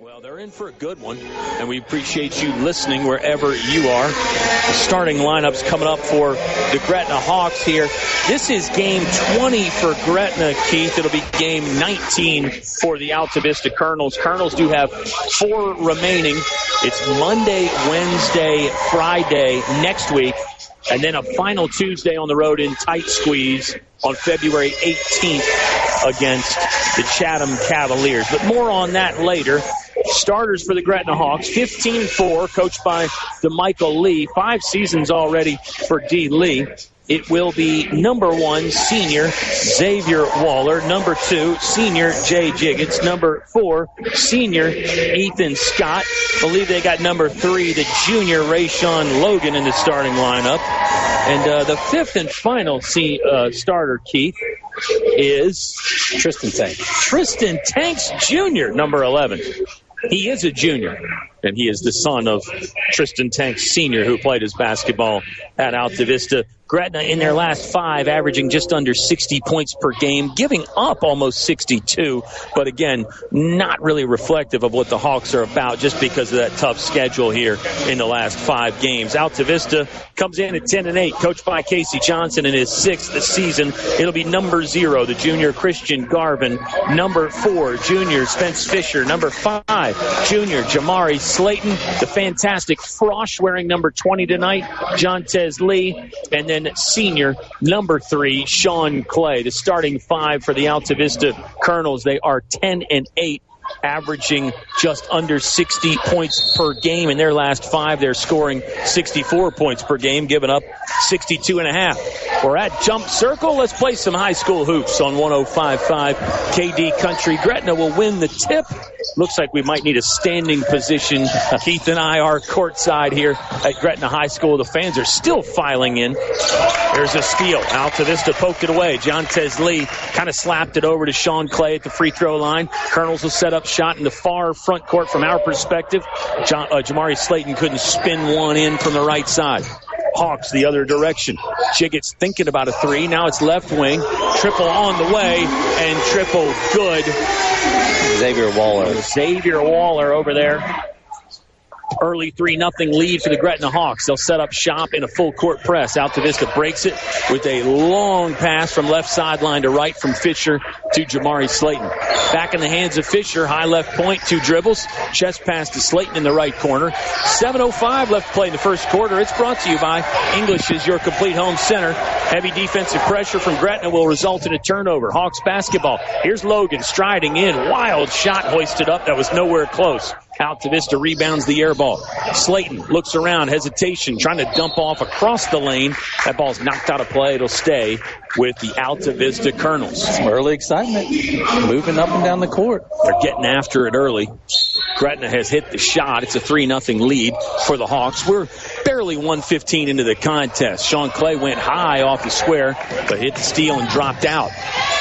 Well, they're in for a good one, and we appreciate you listening wherever you are. The starting lineup's coming up for the Gretna Hawks here. This is game 20 for Gretna, Keith. It'll be game 19 for the Altavista Colonels. Colonels do have 4 remaining. It's Monday, Wednesday, Friday next week, and then a final Tuesday on the road in tight squeeze on February 18th against the Chatham Cavaliers. But more on that later. Starters for the Gretna Hawks, 15-4, coached by DeMichael Lee. 5 seasons already for D. Lee. It will be number 1, senior Xavier Waller. Number 2, senior Jay Jiggets. Number 4, senior Ethan Scott. I believe they got number 3, the junior Rayshawn Logan in the starting lineup. And the 5th and final starter, Keith, is Tristan Tanks. Tristan Tanks Jr., number 11. He is a junior, and he is the son of Tristan Tanks Sr., who played his basketball at Altavista. Gretna in their last 5 averaging just under 60 points per game, giving up almost 62, but again, not really reflective of what the Hawks are about just because of that tough schedule here in the last 5 games. Altavista comes in at 10-8, coached by Casey Johnson in his 6th season. It'll be number 0, the junior Christian Garvin. Number 4, junior Spence Fisher. Number 5, junior Jamari Slayton. The fantastic Frosh wearing number 20 tonight, Jontez Lee. And then senior number 3, Sean Clay. The starting 5 for the Altavista Colonels. They are 10-8, averaging just under 60 points per game. In their last 5, they're scoring 64 points per game, giving up 62.5. We're at Jump Circle. Let's play some high school hoops on 105.5 KD Country. Gretna will win the tip. Looks like we might need a standing position. Keith and I are courtside here at Gretna High School. The fans are still filing in. There's a steal. Altavista poked it away. Jontez Lee kind of slapped it over to Sean Clay at the free throw line. Colonels will set up shot in the far front court from our perspective. Jamari Slayton couldn't spin one in from the right side. Hawks the other direction. Jiggets thinking about a 3. Now it's left wing. Triple on the way, and triple good. Xavier Waller over there. Early 3-0 lead for the Gretna Hawks. They'll set up shop in a full court press. Altavista breaks it with a long pass from left sideline to right from Fisher to Jamari Slayton. Back in the hands of Fisher. High left point, 2 dribbles. Chest pass to Slayton in the right corner. 7:05 left to play in the first quarter. It's brought to you by English's Your Complete Home Center. Heavy defensive pressure from Gretna will result in a turnover. Hawks basketball. Here's Logan striding in. Wild shot hoisted up. That was nowhere close. Altavista rebounds the air ball. Slayton looks around, hesitation, trying to dump off across the lane. That ball's knocked out of play. It'll stay with the Altavista Colonels. Some early excitement, moving up and down the court. They're getting after it early. Gretna has hit the shot. It's a 3-0 lead for the Hawks. We're barely 1:15 into the contest. Sean Clay went high off the square, but hit the steal and dropped out.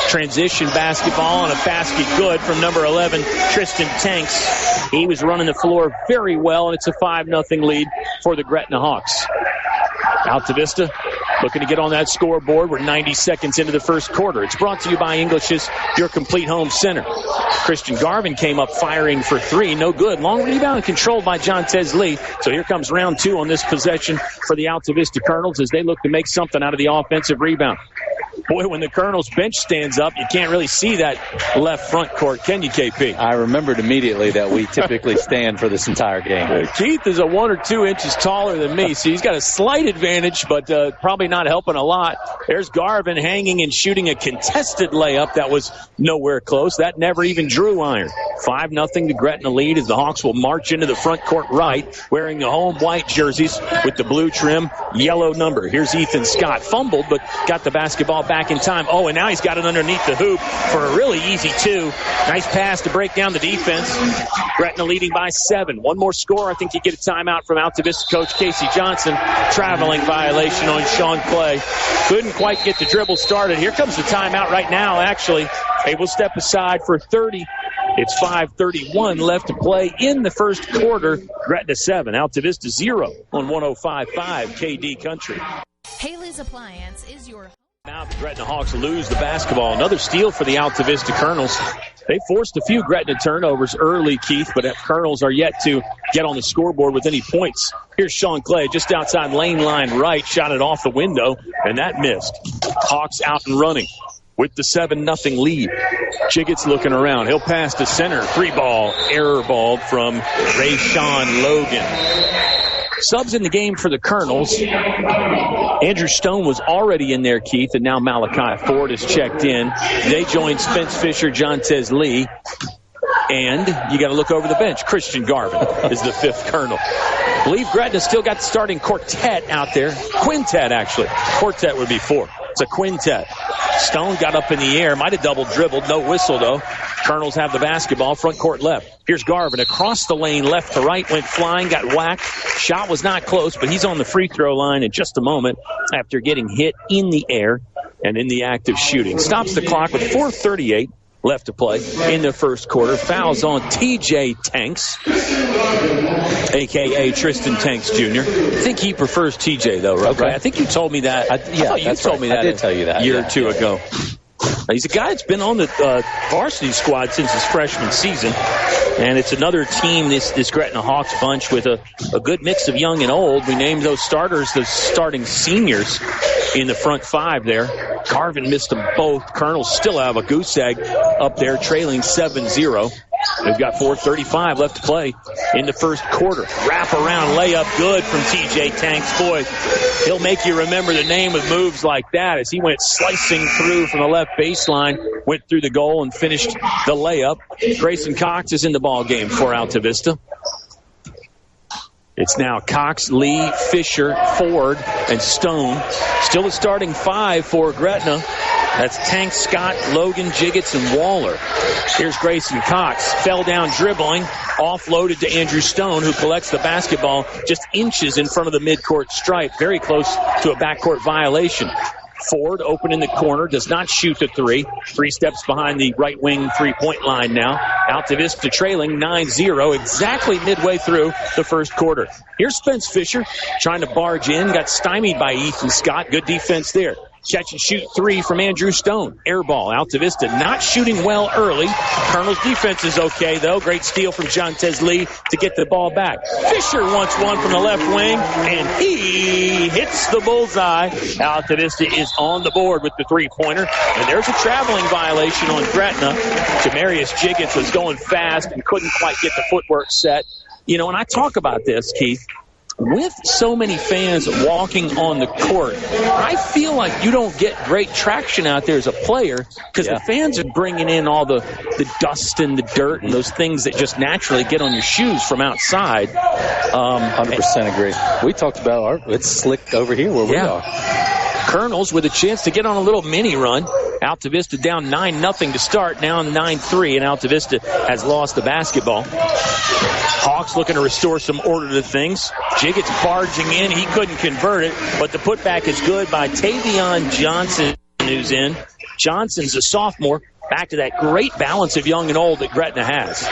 Transition basketball and a basket good from number 11, Tristan Tanks. He was running the floor very well, and it's a 5-0 lead for the Gretna Hawks. Altavista looking to get on that scoreboard. We're 90 seconds into the first quarter. It's brought to you by English's Your Complete Home Center. Christian Garvin came up firing for 3. No good. Long rebound controlled by Jontez Lee. So here comes round 2 on this possession for the Altavista Colonels as they look to make something out of the offensive rebound. Boy, when the Colonels bench stands up, you can't really see that left front court, can you, KP? I remembered immediately that we typically stand for this entire game. Keith is a 1 or 2 inches taller than me, so he's got a slight advantage, but probably not helping a lot. There's Garvin hanging and shooting a contested layup that was nowhere close. That never even drew iron. 5-0 to Gretna lead as the Hawks will march into the front court right, wearing the home white jerseys with the blue trim, yellow number. Here's Ethan Scott. Fumbled, but got the basketball back in time. Oh, and now he's got it underneath the hoop for a really easy 2. Nice pass to break down the defense. Gretna leading by 7. One more score. I think you get a timeout from Altavista coach Casey Johnson. Traveling violation on Sean Clay. Couldn't quite get the dribble started. Here comes the timeout right now, actually. They will step aside for 30. It's 5:31 left to play in the first quarter. Gretna 7, Altavista 0 on 105.5 KD Country. Haley's Appliance is your Now the Gretna Hawks lose the basketball. Another steal for the Altavista Colonels. They forced a few Gretna turnovers early, Keith, but Colonels are yet to get on the scoreboard with any points. Here's Sean Clay just outside lane line right, shot it off the window, and that missed. Hawks out and running with the 7-0 lead. Jiggett's looking around. He'll pass to center. 3-ball, error ball from Rayshawn Logan. Subs in the game for the Colonels. Andrew Stone was already in there, Keith, and now Malachi Ford has checked in. They join Spence Fisher, Jontez Lee, and you got to look over the bench. Christian Garvin is the 5th Colonel. I believe Gretna still got the starting quartet out there. Quintet, actually. Quartet would be 4. It's a quintet. Stone got up in the air, might have double dribbled, no whistle though. Colonels have the basketball, front court left. Here's Garvin across the lane, left to right, went flying, got whacked. Shot was not close, but he's on the free throw line in just a moment after getting hit in the air and in the act of shooting. Stops the clock with 4:38 left to play in the first quarter. Fouls on TJ Tanks, a.k.a. Tristan Tanks Jr. I think he prefers TJ, though, right? Okay. I think you told me that. I thought you told me that. I did tell you that a year or two ago. He's a guy that's been on the varsity squad since his freshman season. And it's another team, this Gretna Hawks bunch, with a good mix of young and old. We named those starters the starting seniors in the front 5 there. Garvin missed them both. Colonels still have a goose egg up there, trailing 7-0. They've got 4:35 left to play in the first quarter. Wrap around layup good from TJ Tanks. Boy, he'll make you remember the name with moves like that as he went slicing through from the left baseline, went through the goal and finished the layup. Grayson Cox is in the ball game for Altavista. It's now Cox, Lee, Fisher, Ford, and Stone. Still the starting 5 for Gretna. That's Tank, Scott, Logan, Jiggets, and Waller. Here's Grayson Cox. Fell down dribbling. Offloaded to Andrew Stone, who collects the basketball just inches in front of the midcourt stripe. Very close to a backcourt violation. Ford open in the corner, does not shoot the 3. 3 steps behind the right wing 3-point line now. Altavista trailing 9-0, exactly midway through the first quarter. Here's Spence Fisher trying to barge in, got stymied by Ethan Scott. Good defense there. Catch and shoot 3 from Andrew Stone. Air ball. Altavista not shooting well early. Colonel's defense is okay, though. Great steal from Jontez Lee to get the ball back. Fisher wants one from the left wing, and he hits the bullseye. Altavista is on the board with the 3-pointer, and there's a traveling violation on Gretna. Jamarius Jiggins was going fast and couldn't quite get the footwork set. You know, and I talk about this, Keith. With so many fans walking on the court, I feel like you don't get great traction out there as a player because the fans are bringing in all the dust and the dirt and those things that just naturally get on your shoes from outside. 100% agree. We talked about it's slick over here where we are. Colonels with a chance to get on a little mini run. Altavista down 9-0 to start, now 9-3, and Altavista has lost the basketball. Hawks looking to restore some order to things. Jiggett's barging in. He couldn't convert it, but the putback is good by Tavion Johnson, who's in. Johnson's a sophomore. Back to that great balance of young and old that Gretna has.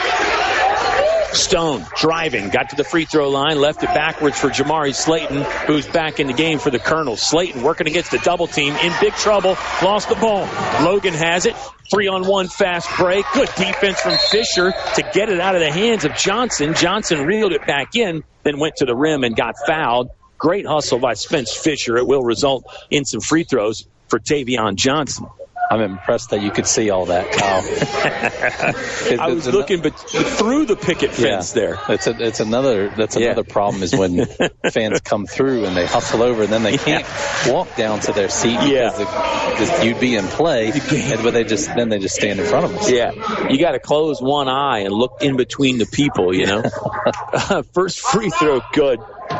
Stone driving, got to the free throw line, left it backwards for Jamari Slayton, who's back in the game for the Colonels. Slayton working against the double team, in big trouble, lost the ball. Logan has it, 3-on-1 fast break. Good defense from Fisher to get it out of the hands of Johnson. Johnson reeled it back in, then went to the rim and got fouled. Great hustle by Spence Fisher. It will result in some free throws for Tavion Johnson. I'm impressed that you could see all that, Kyle. I was looking but through the picket fence there. That's another problem is when fans come through and they hustle over and then they can't walk down to their seat because you'd be in play, but they just stand in front of us. Yeah, you got to close one eye and look in between the people, you know. First free throw good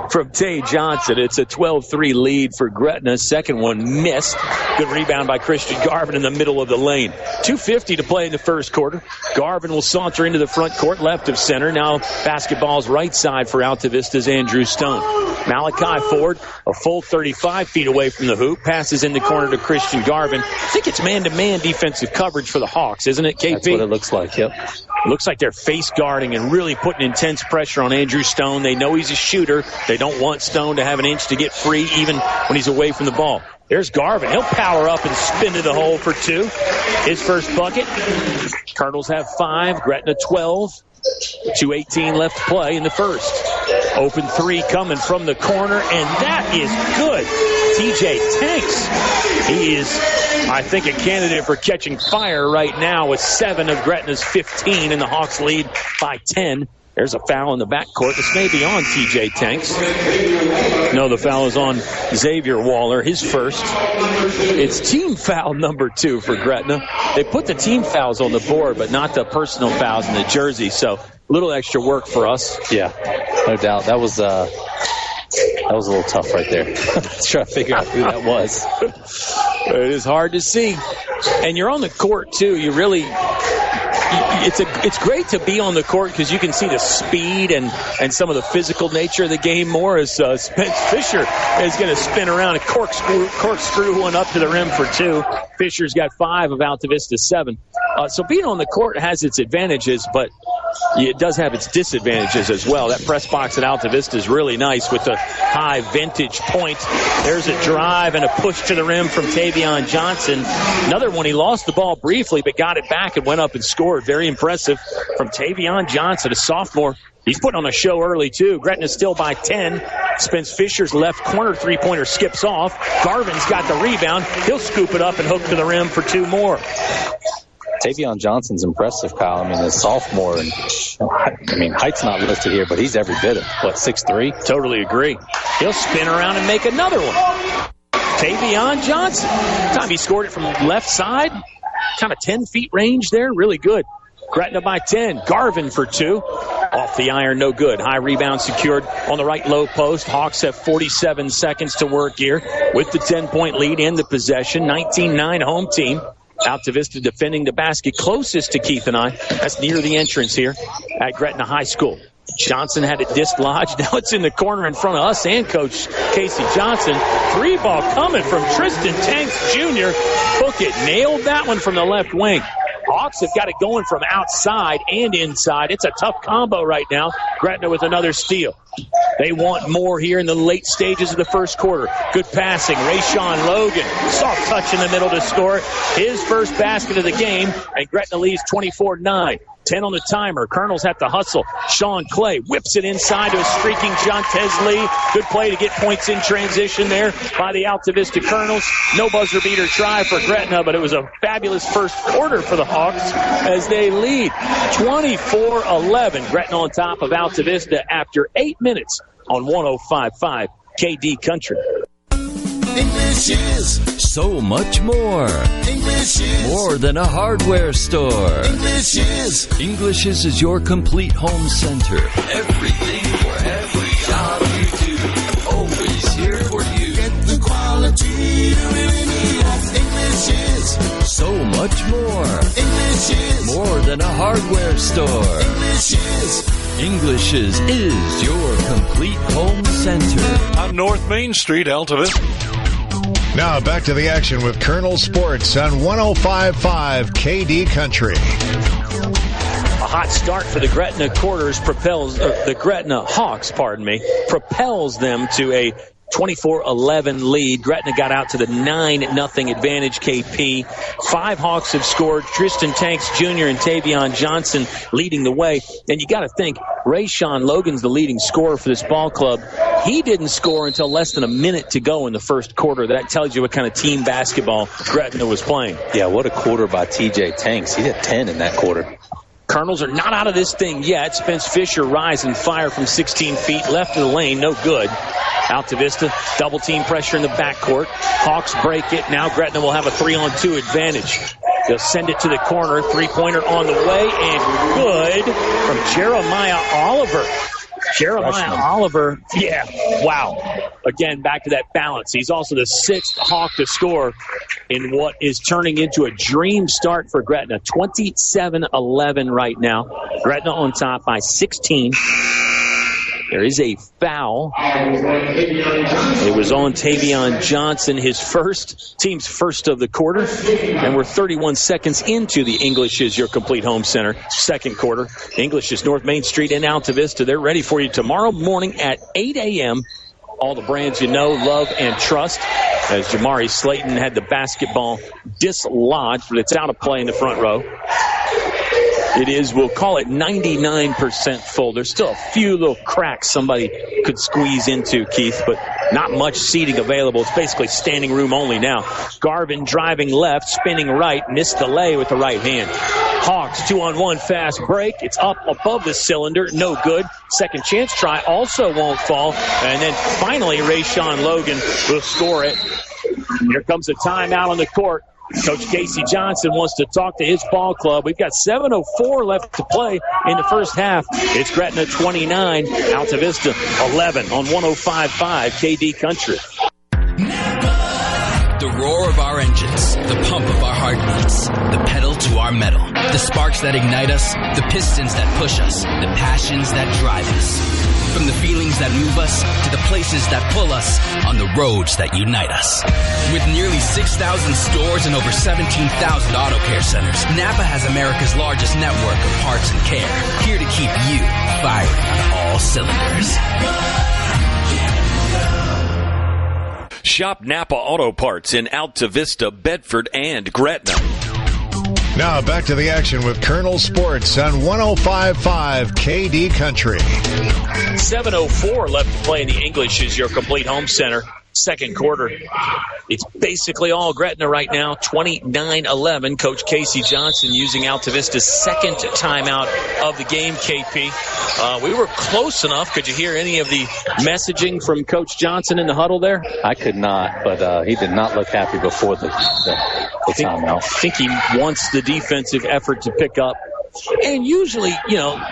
from Tay Johnson. It's a 12-3 lead for Gretna. Second one missed. Good rebound by Christian Garvin in the middle of the lane. 2:50 to play in the first quarter. Garvin will saunter into the front court, left of center. Now basketball's right side for Altavista's Andrew Stone. Malachi Ford, a full 35 feet away from the hoop, passes in the corner to Christian Garvin. I think it's man-to-man defensive coverage for the Hawks, isn't it, KP? That's what it looks like, yep. Looks like they're face guarding and really putting intense pressure on Andrew Stone. They know he's a shooter. They They don't want Stone to have an inch to get free even when he's away from the ball. There's Garvin. He'll power up and spin to the hole for 2. His first bucket. Colonels have 5. Gretna 12. 2:18 left to play in the first. Open 3 coming from the corner, and that is good. TJ Tanks. He is, I think, a candidate for catching fire right now with 7 of Gretna's 15, and the Hawks lead by 10. There's a foul in the backcourt. This may be on TJ Tanks. No, the foul is on Xavier Waller, his first. It's team foul number 2 for Gretna. They put the team fouls on the board, but not the personal fouls in the jersey, so a little extra work for us. Yeah, no doubt. That was a little tough right there. Try to figure out who that was. It is hard to see. And you're on the court, too. You really... It's great to be on the court because you can see the speed and some of the physical nature of the game more as Spence Fisher is going to spin around and corkscrew one up to the rim for 2. Fisher's got 5 of Altavista's 7. So being on the court has its advantages, but it does have its disadvantages as well. That press box at Altavista is really nice with the high vintage point. There's a drive and a push to the rim from Tavion Johnson. Another one, he lost the ball briefly but got it back and went up and scored. Very impressive from Tavion Johnson, a sophomore. He's putting on a show early, too. Gretna's still by 10. Spence Fisher's left corner three-pointer skips off. Garvin's got the rebound. He'll scoop it up and hook to the rim for 2 more. Tavion Johnson's impressive, Kyle. I mean, a sophomore, and height's not listed here, but he's every bit of, 6'3"? Totally agree. He'll spin around and make another one. Tavion Johnson. Time he scored it from left side. Kind of 10 feet range there. Really good. Gretna by 10. Garvin for 2. Off the iron, no good. High rebound secured on the right low post. Hawks have 47 seconds to work here with the 10-point lead in the possession. 19-9 home team. Altavista defending the basket closest to Keith and I. That's near the entrance here at Gretna High School. Johnson had it dislodged. Now it's in the corner in front of us and Coach Casey Johnson. 3-ball coming from Tristan Tanks Jr. Hook it. Nailed that one from the left wing. Hawks have got it going from outside and inside. It's a tough combo right now. Gretna with another steal. They want more here in the late stages of the first quarter. Good passing. Rayshawn Logan. Soft touch in the middle to score his first basket of the game. And Gretna leads 24-9. 10 on the timer. Colonels have to hustle. Sean Clay whips it inside to a streaking Jontez Lee. Good play to get points in transition there by the Altavista Colonels. No buzzer beater try for Gretna, but it was a fabulous first quarter for the Hawks as they lead 24-11. Gretna on top of Altavista after 8 minutes on 105.5 KD Country. English is so much more. English is more than a hardware store. English is your complete home center. Everything for every job you do. Always here for you. Get the quality you really need. English is so much more. English is more than a hardware store. English is your complete home center. On North Main Street, Altavista. Now back to the action with Colonel Sports on 105.5 KD Country. A hot start for the Gretna the Gretna Hawks, propels them to a 24-11 lead. Gretna got out to the 9-0 advantage, KP. 5 Hawks have scored. Tristan Tanks Jr. and Tavion Johnson leading the way. And you got to think, Rayshawn Logan's the leading scorer for this ball club. He didn't score until less than a minute to go in the first quarter. That tells you what kind of team basketball Gretna was playing. Yeah, what a quarter by TJ Tanks. He had 10 in that quarter. Colonels are not out of this thing yet. Spence Fisher rise and fire from 16 feet left of the lane. No good. Altavista, double team pressure in the backcourt. Hawks break it. Now Gretna will have a 3-on-2 advantage. They'll send it to the corner. 3-pointer on the way and good from Jeremiah Oliver. Oliver, wow. Again, back to that balance. He's also the 6th Hawk to score in what is turning into a dream start for Gretna. 27-11 right now. Gretna on top by 16. There is a foul. It was on Tavion Johnson, team's first of the quarter. And we're 31 seconds into the English is Your Complete Home Center second quarter. English is North Main Street in Altavista. They're ready for you tomorrow morning at 8 a.m. All the brands you know, love, and trust. As Jamari Slayton had the basketball dislodged, but it's out of play in the front row. It is, we'll call it 99% full. There's still a few little cracks somebody could squeeze into, Keith, but not much seating available. It's basically standing room only now. Garvin driving left, spinning right, missed the lay with the right hand. Hawks 2-on-1 fast break. It's up above the cylinder. No good. Second chance try also won't fall. And then finally, Rayshawn Logan will score it. Here comes a timeout on the court. Coach Casey Johnson wants to talk to his ball club. We've got 7:04 left to play in the first half. It's Gretna 29, Altavista 11 on 105.5 KD Country. The roar of our engines, the pump of our heartbeats, the pedal to our metal, the sparks that ignite us, the pistons that push us, the passions that drive us. From the feelings that move us to the places that pull us on the roads that unite us. With nearly 6,000 stores and over 17,000 auto care centers, Napa has America's largest network of parts and care, here to keep you firing on all cylinders. Shop Napa Auto Parts in Altavista, Bedford, and Gretna. Now back to the action with Colonel Sports on 105.5 KD Country. 7:04 left to play in the English is Your Complete Home Center second quarter. It's basically all Gretna right now, 29-11. Coach Casey Johnson using Altavista's second timeout of the game, KP. We were close enough. Could you hear any of the messaging from Coach Johnson in the huddle there? I could not, but he did not look happy before the timeout. I think he wants the defensive effort to pick up. And usually,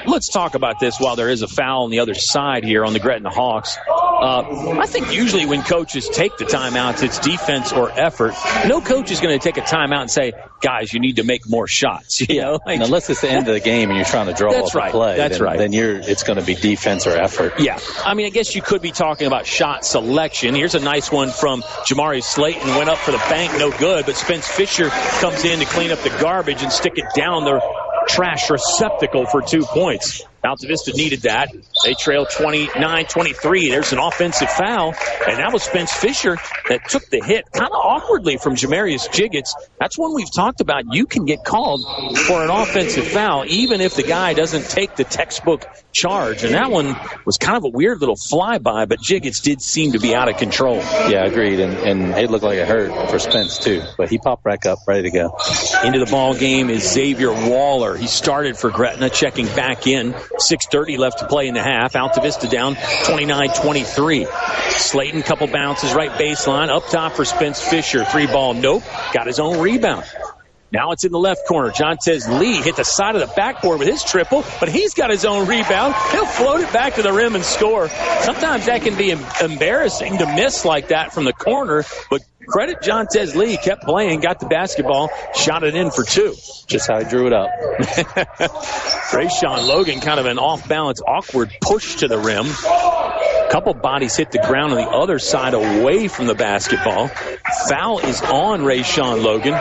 let's talk about this while there is a foul on the other side here on the Gretna Hawks. I think usually when coaches take the timeouts, it's defense or effort. No coach is going to take a timeout and say, guys, you need to make more shots. Unless it's the end of the game and you're trying to draw up a play. Then it's going to be defense or effort. Yeah. I mean, I guess you could be talking about shot selection. Here's a nice one from Jamari Slayton. Went up for the bank, no good. But Spence Fisher comes in to clean up the garbage and stick it down the trash receptacle for 2 points. Altavista needed that. They trail 29-23. There's an offensive foul, and that was Spence Fisher that took the hit kind of awkwardly from Jamarius Jiggets. That's one we've talked about. You can get called for an offensive foul even if the guy doesn't take the textbook charge, and that one was kind of a weird little flyby, but Jiggets did seem to be out of control. Yeah, agreed, and it looked like it hurt for Spence too, but he popped back up, ready to go. Into the ball game is Xavier Waller. He started for Gretna, checking back in. 6:30 left to play in the half. Altavista down 29-23. Slayton, couple bounces, right baseline. Up top for Spence Fisher. 3-ball, nope. Got his own rebound. Now it's in the left corner. Jontez Lee hit the side of the backboard with his triple, but he's got his own rebound. He'll float it back to the rim and score. Sometimes that can be embarrassing to miss like that from the corner, but credit Jontez Lee, kept playing, got the basketball, shot it in for 2. Just how he drew it up. Rayshawn Logan, kind of an off-balance, awkward push to the rim. Couple bodies hit the ground on the other side away from the basketball. Foul is on Rayshawn Logan.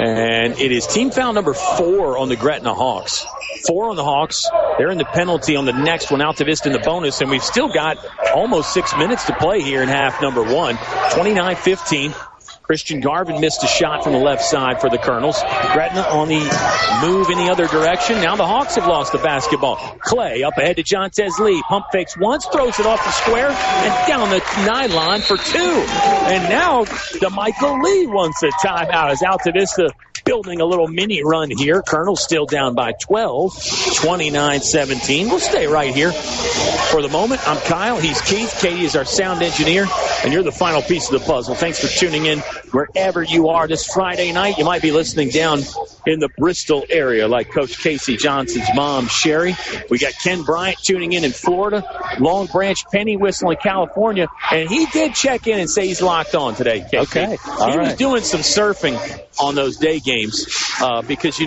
And it is team foul number 4 on the Gretna Hawks. 4 on the Hawks. They're in the penalty on the next one. Altavista in the bonus, and we've still got almost 6 minutes to play here in half number 1. 29-15. Christian Garvin missed a shot from the left side for the Colonels. Gretna on the move in the other direction. Now the Hawks have lost the basketball. Clay up ahead to Jontez Lee. Pump fakes once, throws it off the square, and down the nylon for 2. And now DeMichael Lee wants a timeout as Altavista building a little mini run here. Colonel's still down by 12, 29-17. We'll stay right here for the moment. I'm Kyle. He's Keith. Katie is our sound engineer, and you're the final piece of the puzzle. Thanks for tuning in wherever you are this Friday night. You might be listening down in the Bristol area like Coach Casey Johnson's mom, Sherry. We got Ken Bryant tuning in Florida, Long Branch Penny Whistle in California, and he did check in and say he's locked on today, Casey. Okay. He was doing some surfing on those day games because,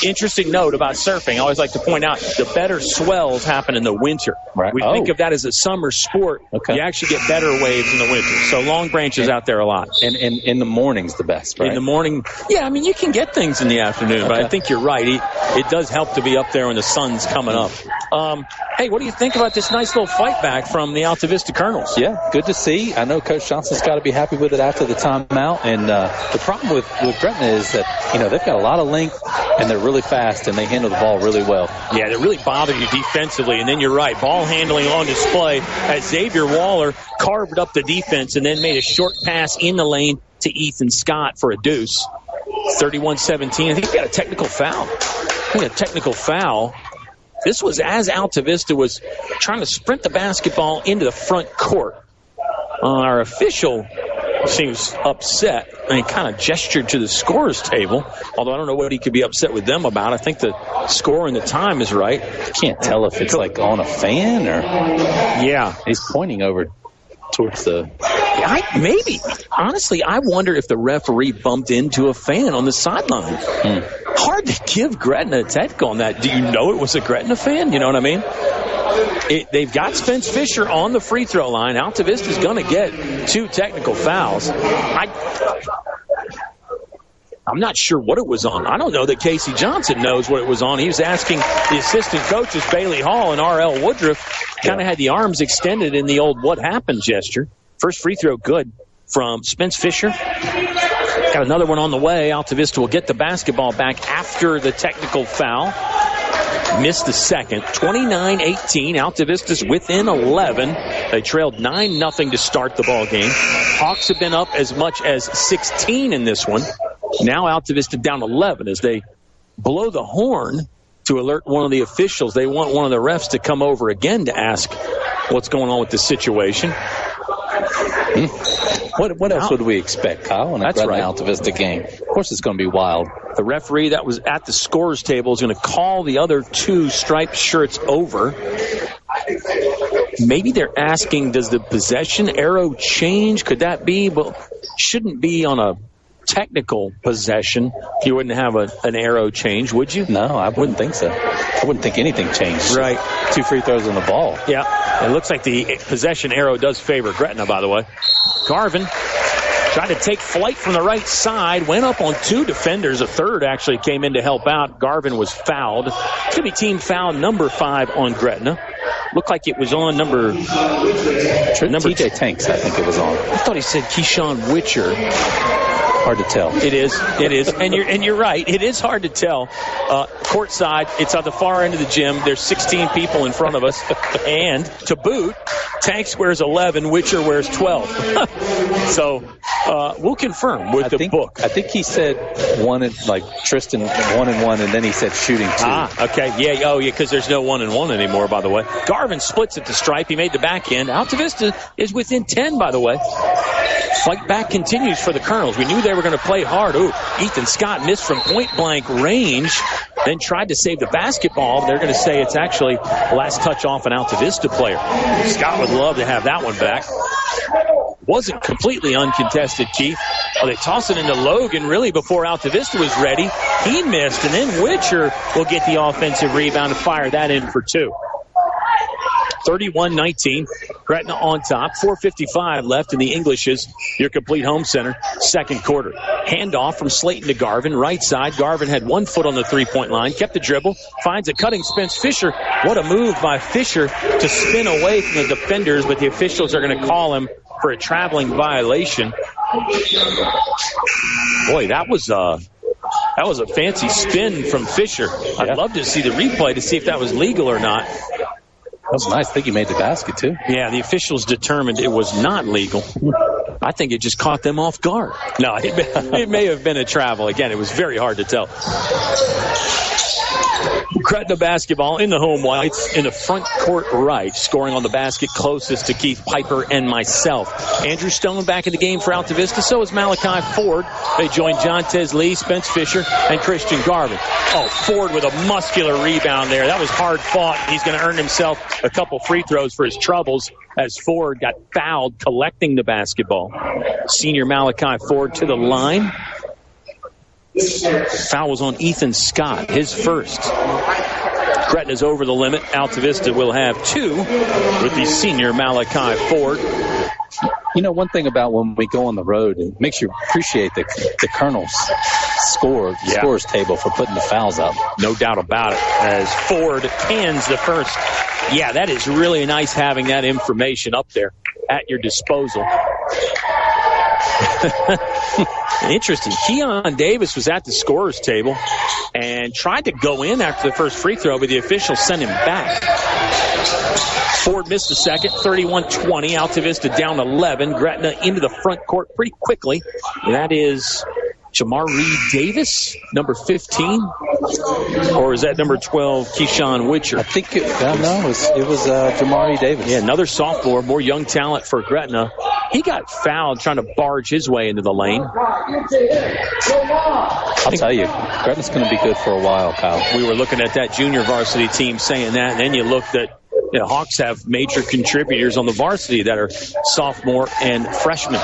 interesting note about surfing. I always like to point out the better swells happen in the winter. Right. We think of that as a summer sport. Okay. You actually get better waves in the winter. So Long Branch is out there a lot. And in the morning's the best, right? In the morning, yeah, I mean, you can get things in the afternoon, but I think you're right. It does help to be up there when the sun's coming up. Hey, what do you think about this nice little fight back from the Altavista Colonels? Yeah, good to see. I know Coach Johnson's got to be happy with it after the timeout. And the problem with Gretna is that, they've got a lot of length, and they're really fast, and they handle the ball really well. Yeah, they really bother you defensively. And then you're right, ball handling on display as Xavier Waller carved up the defense and then made a short pass in the lane to Ethan Scott for a deuce. 31-17. I think he got a technical foul. This was as Altavista was trying to sprint the basketball into the front court. Our official seems upset, and he kind of gestured to the scorer's table, although I don't know what he could be upset with them about. I think the score and the time is right. I can't tell if it's like on a fan or... Yeah. He's pointing over towards the... Maybe. Honestly, I wonder if the referee bumped into a fan on the sideline. Hard to give Gretna a technical on that. Do you know it was a Gretna fan? You know what I mean? They've got Spence Fisher on the free throw line. Altavista's going to get 2 technical fouls. I'm not sure what it was on. I don't know that Casey Johnson knows what it was on. He was asking the assistant coaches, Bailey Hall and R.L. Woodruff, kind of had the arms extended in the old what happened gesture. First free throw good from Spence Fisher. Got another one on the way. Altavista will get the basketball back after the technical foul. Missed the second. 29-18. Altavista's within 11. They trailed 9-0 to start the ball game. Hawks have been up as much as 16 in this one. Now Altavista down 11 as they blow the horn to alert one of the officials. They want one of the refs to come over again to ask what's going on with the situation. What else would we expect, Kyle, in a Gretna Altavista game? Of course it's going to be wild. The referee that was at the scorer's table is going to call the other 2 striped shirts over. Maybe they're asking, does the possession arrow change? Could that be? Well, shouldn't be on a technical possession. You wouldn't have an arrow change, would you? No, I wouldn't think so. I wouldn't think anything changed. Right. 2 free throws on the ball. Yeah. It looks like the possession arrow does favor Gretna, by the way. Garvin tried to take flight from the right side, went up on 2 defenders. A third actually came in to help out. Garvin was fouled. It's going to be team foul number 5 on Gretna. Looked like it was on number TJ Tanks, I think it was on. I thought he said Keyshawn Witcher. Hard to tell. It is. And you're right. It is hard to tell. Courtside, it's at the far end of the gym. There's 16 people in front of us. And to boot, Tanks wears 11, Witcher wears 12. So we'll confirm with the book. I think he said Tristan 1-1, and then he said shooting 2. Okay. Yeah. Oh, yeah, because there's no 1-1 anymore, by the way. Garvin splits at the stripe. He made the back end. Altavista is within 10, by the way. Fight back continues for the Colonels. We knew they were going to play hard. Ooh, Ethan Scott missed from point-blank range, then tried to save the basketball. They're going to say it's actually the last touch off an Altavista player. Scott would love to have that one back. Wasn't completely uncontested, Keith. They toss it into Logan really before Altavista was ready. He missed, and then Witcher will get the offensive rebound and fire that in for 2. 31-19, Gretna on top. 4:55 left in the Englishes, your complete home center, second quarter. Handoff from Slayton to Garvin, right side. Garvin had 1 foot on the three-point line, kept the dribble, finds a cutting Spence Fisher. What a move by Fisher to spin away from the defenders, but the officials are going to call him for a traveling violation. Boy, that was a fancy spin from Fisher. I'd love to see the replay to see if that was legal or not. That was nice. I think he made the basket, too. Yeah, the officials determined it was not legal. I think it just caught them off guard. No, it may have been a travel. Again, it was very hard to tell. Gretna basketball in the home whites in the front court right, scoring on the basket closest to Keith Pieper and myself. Andrew Stone back in the game for Altavista. So is Malachi Ford. They join Jontez Lee, Spence Fisher, and Christian Garvin. Oh, Ford with a muscular rebound there. That was hard fought. He's going to earn himself a couple free throws for his troubles as Ford got fouled collecting the basketball. Senior Malachi Ford to the line. Foul was on Ethan Scott, his first. Gretna's over the limit. Altavista will have 2 with the senior Malachi Ford. You know, one thing about when we go on the road, it makes you appreciate the Colonels' scores table for putting the fouls up. No doubt about it, as Ford cans the first. Yeah, that is really nice having that information up there at your disposal. Interesting. Keon Davis was at the scorer's table and tried to go in after the first free throw, but the officials sent him back. Ford missed the second, 31-20. Altavista down 11. Gretna into the front court pretty quickly. That is Jamari Davis, number 15, or is that number 12, Keyshawn Witcher? I think it was Jamari Davis. Yeah, another sophomore, more young talent for Gretna. He got fouled trying to barge his way into the lane. I'll tell you, Gretna's going to be good for a while, Kyle. We were looking at that junior varsity team saying that, and then you looked at the Hawks have major contributors on the varsity that are sophomore and freshmen.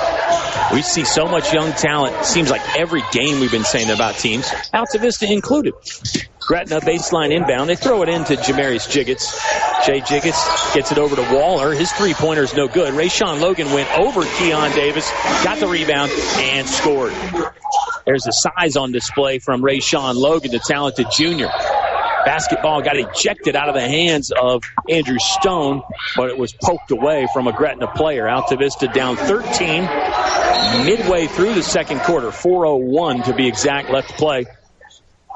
We see so much young talent. Seems like every game we've been saying about teams, Altavista included. Gretna baseline inbound. They throw it into Jamarius Jiggets. Jay Jiggets gets it over to Waller. His three-pointer is no good. Rayshawn Logan went over Keon Davis, got the rebound, and scored. There's the size on display from Rayshawn Logan, the talented junior. Basketball got ejected out of the hands of Andrew Stone, but it was poked away from a Gretna player. Altavista down 13 midway through the second quarter. 4:01 to be exact left to play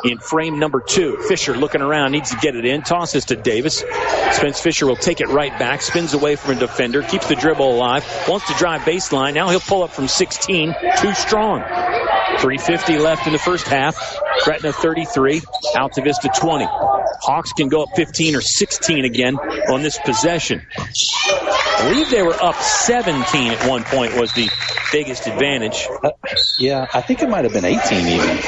in frame number 2. Fisher looking around, needs to get it in, tosses to Davis. Spence Fisher will take it right back, spins away from a defender, keeps the dribble alive, wants to drive baseline. Now he'll pull up from 16, too strong. 3:50 left in the first half. Gretna 33, Altavista 20. Hawks can go up 15 or 16 again on this possession. I believe they were up 17 at one point was the biggest advantage. Yeah, I think it might have been 18 even.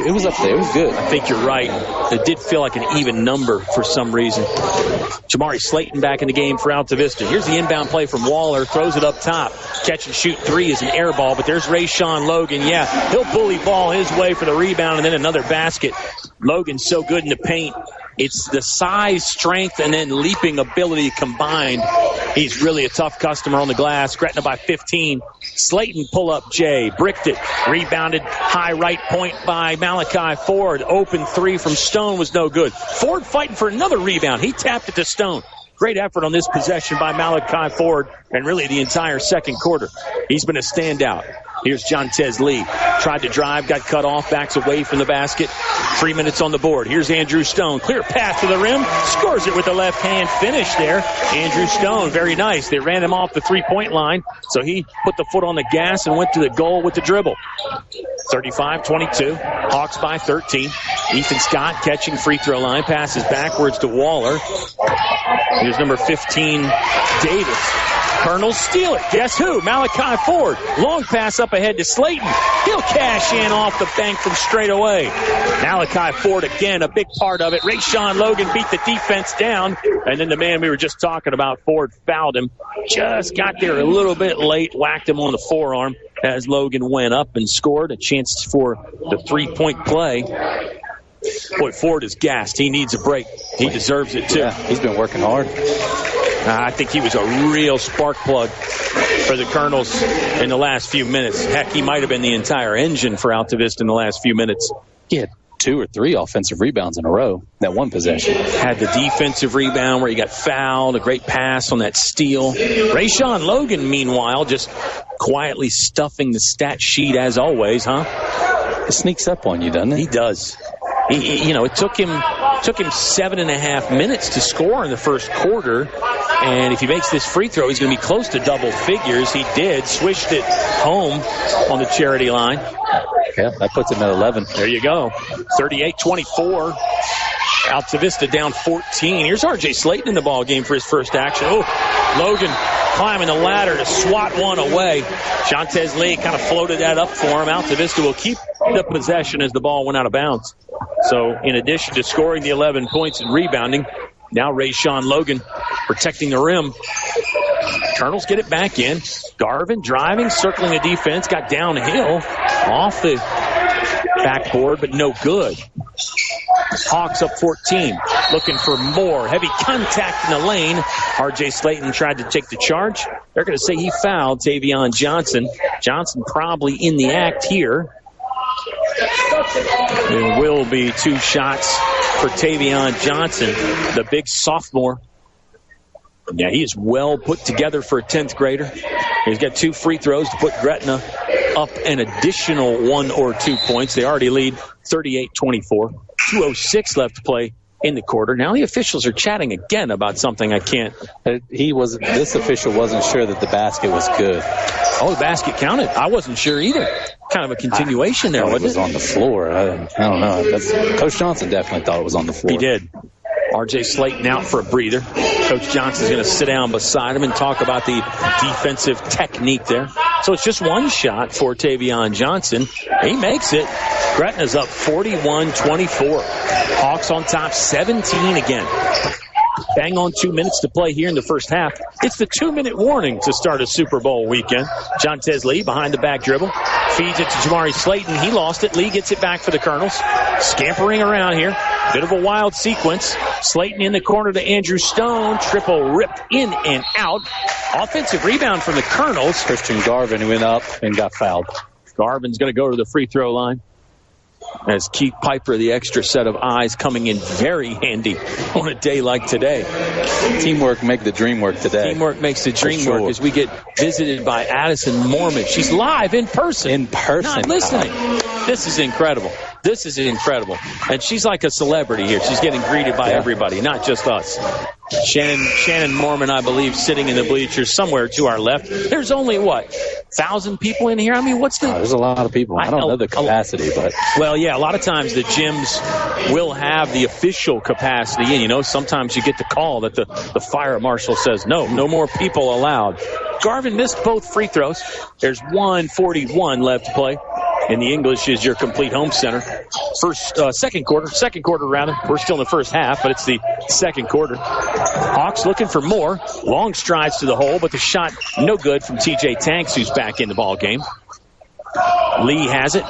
It was up there. It was good. I think you're right. It did feel like an even number for some reason. Jamari Slayton back in the game for Altavista. Here's the inbound play from Waller. Throws it up top. Catch and shoot three is an air ball, but there's Rayshawn Logan. Yeah, he'll bully ball his way for the rebound and then another basket. Logan's so good in the paint. It's the size, strength, and then leaping ability combined. He's really a tough customer on the glass. Gretna by 15. Slayton pull up Jay. Bricked it. Rebounded high right point by Malachi Ford. Open three from Stone was no good. Ford fighting for another rebound. He tapped it to Stone. Great effort on this possession by Malachi Ford and really the entire second quarter. He's been a standout. Here's Jontez Lee. Tried to drive, got cut off, backs away from the basket. 3 minutes on the board. Here's Andrew Stone. Clear pass to the rim. Scores it with the left hand finish there. Andrew Stone, very nice. They ran him off the three-point line, so he put the foot on the gas and went to the goal with the dribble. 35-22. Hawks by 13. Ethan Scott catching free throw line. Passes backwards to Waller. Here's number 15, Davis. Colonels steal it. Guess who? Malachi Ford. Long pass up ahead to Slayton. He'll cash in off the bank from straight away. Malachi Ford again, a big part of it. Rayshawn Logan beat the defense down. And then the man we were just talking about, Ford, fouled him. Just got there a little bit late. Whacked him on the forearm as Logan went up and scored. A chance for the three-point play. Boy, Ford is gassed. He needs a break. He deserves it, too. Yeah, he's been working hard. I think he was a real spark plug for the Colonels in the last few minutes. Heck, he might have been the entire engine for Altavista in the last few minutes. He had 2 or 3 offensive rebounds in a row, that one possession. Had the defensive rebound where he got fouled, a great pass on that steal. Rayshawn Logan, meanwhile, just quietly stuffing the stat sheet as always, huh? It sneaks up on you, doesn't it? He does. It took him 7.5 minutes to score in the first quarter. And if he makes this free throw, he's going to be close to double figures. He did. Swished it home on the charity line. Yeah, that puts him at 11. There you go. 38-24. Altavista down 14. Here's R.J. Slayton in the ball game for his first action. Oh, Logan climbing the ladder to swat one away. Shantez Lee kind of floated that up for him. Altavista will keep the possession as the ball went out of bounds. So in addition to scoring the 11 points and rebounding, now Rayshawn Logan protecting the rim. Colonels get it back in. Garvin driving, circling the defense, got downhill off the backboard, but no good. Hawks up 14, looking for more. Heavy contact in the lane. R.J. Slayton tried to take the charge. They're going to say he fouled Tavion Johnson. Johnson probably in the act here. There will be 2 shots for Tavion Johnson, the big sophomore. Yeah, he is well put together for a 10th grader. He's got 2 free throws to put Gretna up an additional 1 or 2 points. They already lead 38-24. 2:06 left to play in the quarter. Now the officials are chatting again about something I can't. This official wasn't sure that the basket was good. Oh, the basket counted. I wasn't sure either. Kind of a continuation there, wasn't it? It was on the floor. I don't know. Coach Johnson definitely thought it was on the floor. He did. R.J. Slayton out for a breather. Coach Johnson's going to sit down beside him and talk about the defensive technique there. So it's just 1 shot for Tavion Johnson. He makes it. Gretna's up 41-24. Hawks on top 17 again. Bang on 2 minutes to play here in the first half. It's the 2-minute warning to start a Super Bowl weekend. Shantez Lee behind the back dribble. Feeds it to Jamari Slayton. He lost it. Lee gets it back for the Colonels. Scampering around here. Bit of a wild sequence. Slayton in the corner to Andrew Stone. Triple ripped in and out. Offensive rebound from the Colonels. Christian Garvin went up and got fouled. Garvin's going to go to the free throw line. As Keith Pieper, the extra set of eyes, coming in very handy on a day like today. Teamwork make the dream work today. Teamwork makes the dream work as we get visited by Addison Mormon. She's live in person. In person. Not listening. This is incredible. This is incredible. And she's like a celebrity here. She's getting greeted by everybody, not just us. Shannon Mormon, I believe, sitting in the bleachers somewhere to our left. There's only, 1,000 people in here? I mean, what's the... there's a lot of people. I don't know the capacity, but... Well, yeah, a lot of times the gyms will have the official capacity. And, sometimes you get the call that the fire marshal says, no more people allowed. Garvin missed both free throws. There's 1:41 left to play. And the English is your complete home center. Second quarter rather. We're still in the first half, but it's the second quarter. Hawks looking for more. Long strides to the hole, but the shot no good from TJ Tanks, who's back in the ball game. Lee has it.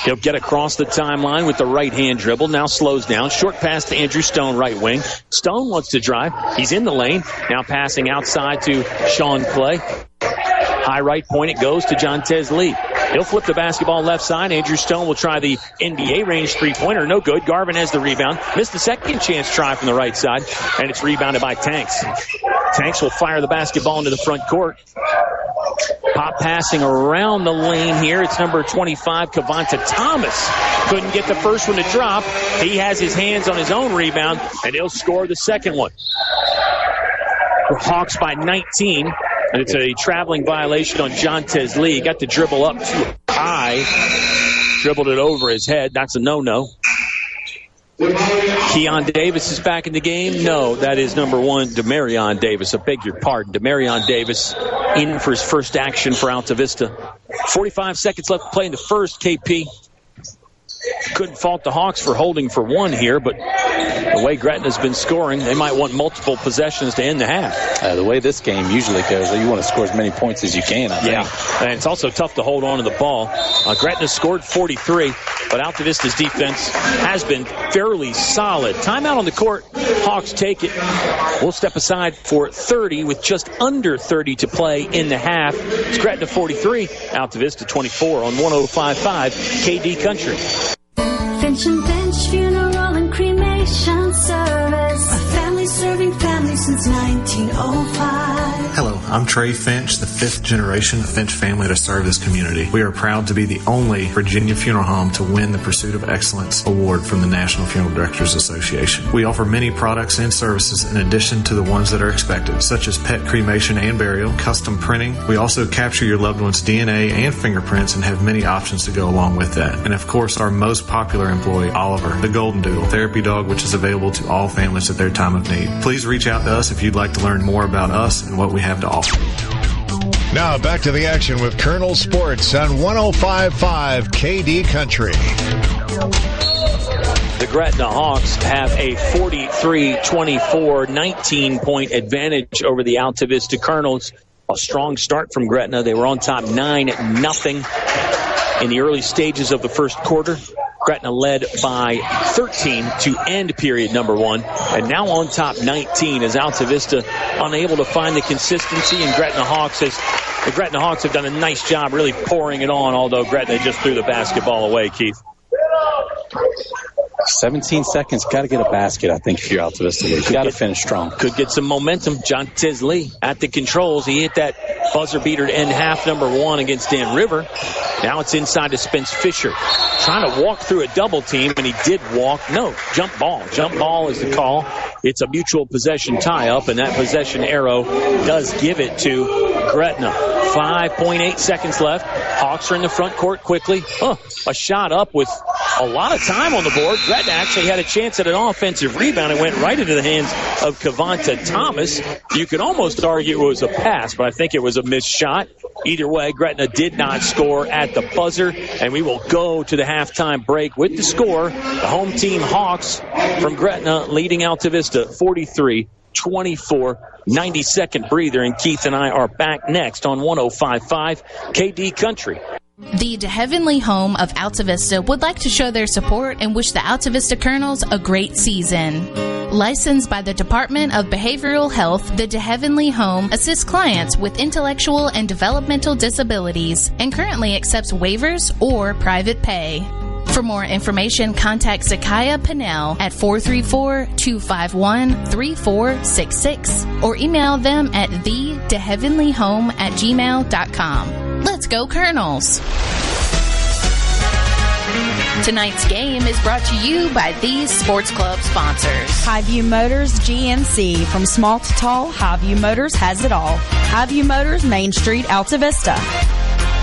He'll get across the timeline with the right-hand dribble. Now slows down. Short pass to Andrew Stone, right wing. Stone wants to drive. He's in the lane. Now passing outside to Sean Clay. High right point, it goes to Jontez Lee. He'll flip the basketball left side. Andrew Stone will try the NBA range three-pointer. No good. Garvin has the rebound. Missed the second chance try from the right side, and it's rebounded by Tanks. Tanks will fire the basketball into the front court. Pop passing around the lane here. It's number 25, Kavonta Thomas. Couldn't get the first one to drop. He has his hands on his own rebound, and he'll score the second one. Hawks by 19. And it's a traveling violation on Jontez Lee. Got the dribble up too high. Dribbled it over his head. That's a no-no. Keon Davis is back in the game. No, that is number 1, Demarion Davis. I beg your pardon. Demarion Davis in for his first action for Altavista. 45 seconds left to play in the first, KP. Couldn't fault the Hawks for holding for 1 here, but the way Gretna's been scoring, they might want multiple possessions to end the half. The way this game usually goes, you want to score as many points as you can, I think. Yeah, and it's also tough to hold on to the ball. Gretna scored 43, but Altavista's defense has been fairly solid. Timeout on the court. Hawks take it. We'll step aside for 30 with just under 30 to play in the half. It's Gretna 43, Altavista 24 on 105.5 KD Country. Finch and Finch Funeral and Cremation Service. A family serving family since 1905. Hello, I'm Trey Finch, the 5th generation Finch family to serve this community. We are proud to be the only Virginia funeral home to win the Pursuit of Excellence Award from the National Funeral Directors Association. We offer many products and services in addition to the ones that are expected, such as pet cremation and burial, custom printing. We also capture your loved one's DNA and fingerprints and have many options to go along with that. And of course, our most popular employee, Oliver, the Golden Doodle therapy dog, which is available to all families at their time of need. Please reach out to us if you'd like to learn more about us and what we have to offer. Now back to the action with Colonel Sports on 105.5 KD Country. The Gretna Hawks have a 43-24 19-point advantage over the Altavista Colonels. A strong start from Gretna. They were on top 9-0 in the early stages of the first quarter. Gretna led by 13 to end period number 1, and now on top 19 as Altavista unable to find the consistency, and the Gretna Hawks have done a nice job really pouring it on, although Gretna just threw the basketball away, Keith. 17 seconds, got to get a basket, I think, if you're Altavista. You got to finish strong. Could get some momentum. John Tisley at the controls. He hit that buzzer beater to end half number 1 against Dan River. Now it's inside to Spence Fisher. Trying to walk through a double team, and he did walk. No, jump ball. Jump ball is the call. It's a mutual possession tie-up, and that possession arrow does give it to Gretna. 5.8 seconds left. Hawks are in the front court quickly. A shot up with a lot of time on the board. Gretna actually had a chance at an offensive rebound. It went right into the hands of Kavanta Thomas. You could almost argue it was a pass, but I think it was a missed shot. Either way, Gretna did not score at the buzzer, and we will go to the halftime break with the score. The home team Hawks from Gretna leading Altavista 43-24. 90-second breather, and Keith and I are back next on 105.5 KD Country. The De Heavenly Home of Altavista would like to show their support and wish the Altavista Colonels a great season. Licensed by the Department of Behavioral Health, the De Heavenly Home assists clients with intellectual and developmental disabilities and currently accepts waivers or private pay. For more information, contact Zakaya Pinnell at 434-251-3466 or email them at thedeheavenlyhome@gmail.com. Let's go, Colonels! Tonight's game is brought to you by these sports club sponsors. Highview Motors GMC. From small to tall, Highview Motors has it all. Highview Motors, Main Street, Altavista.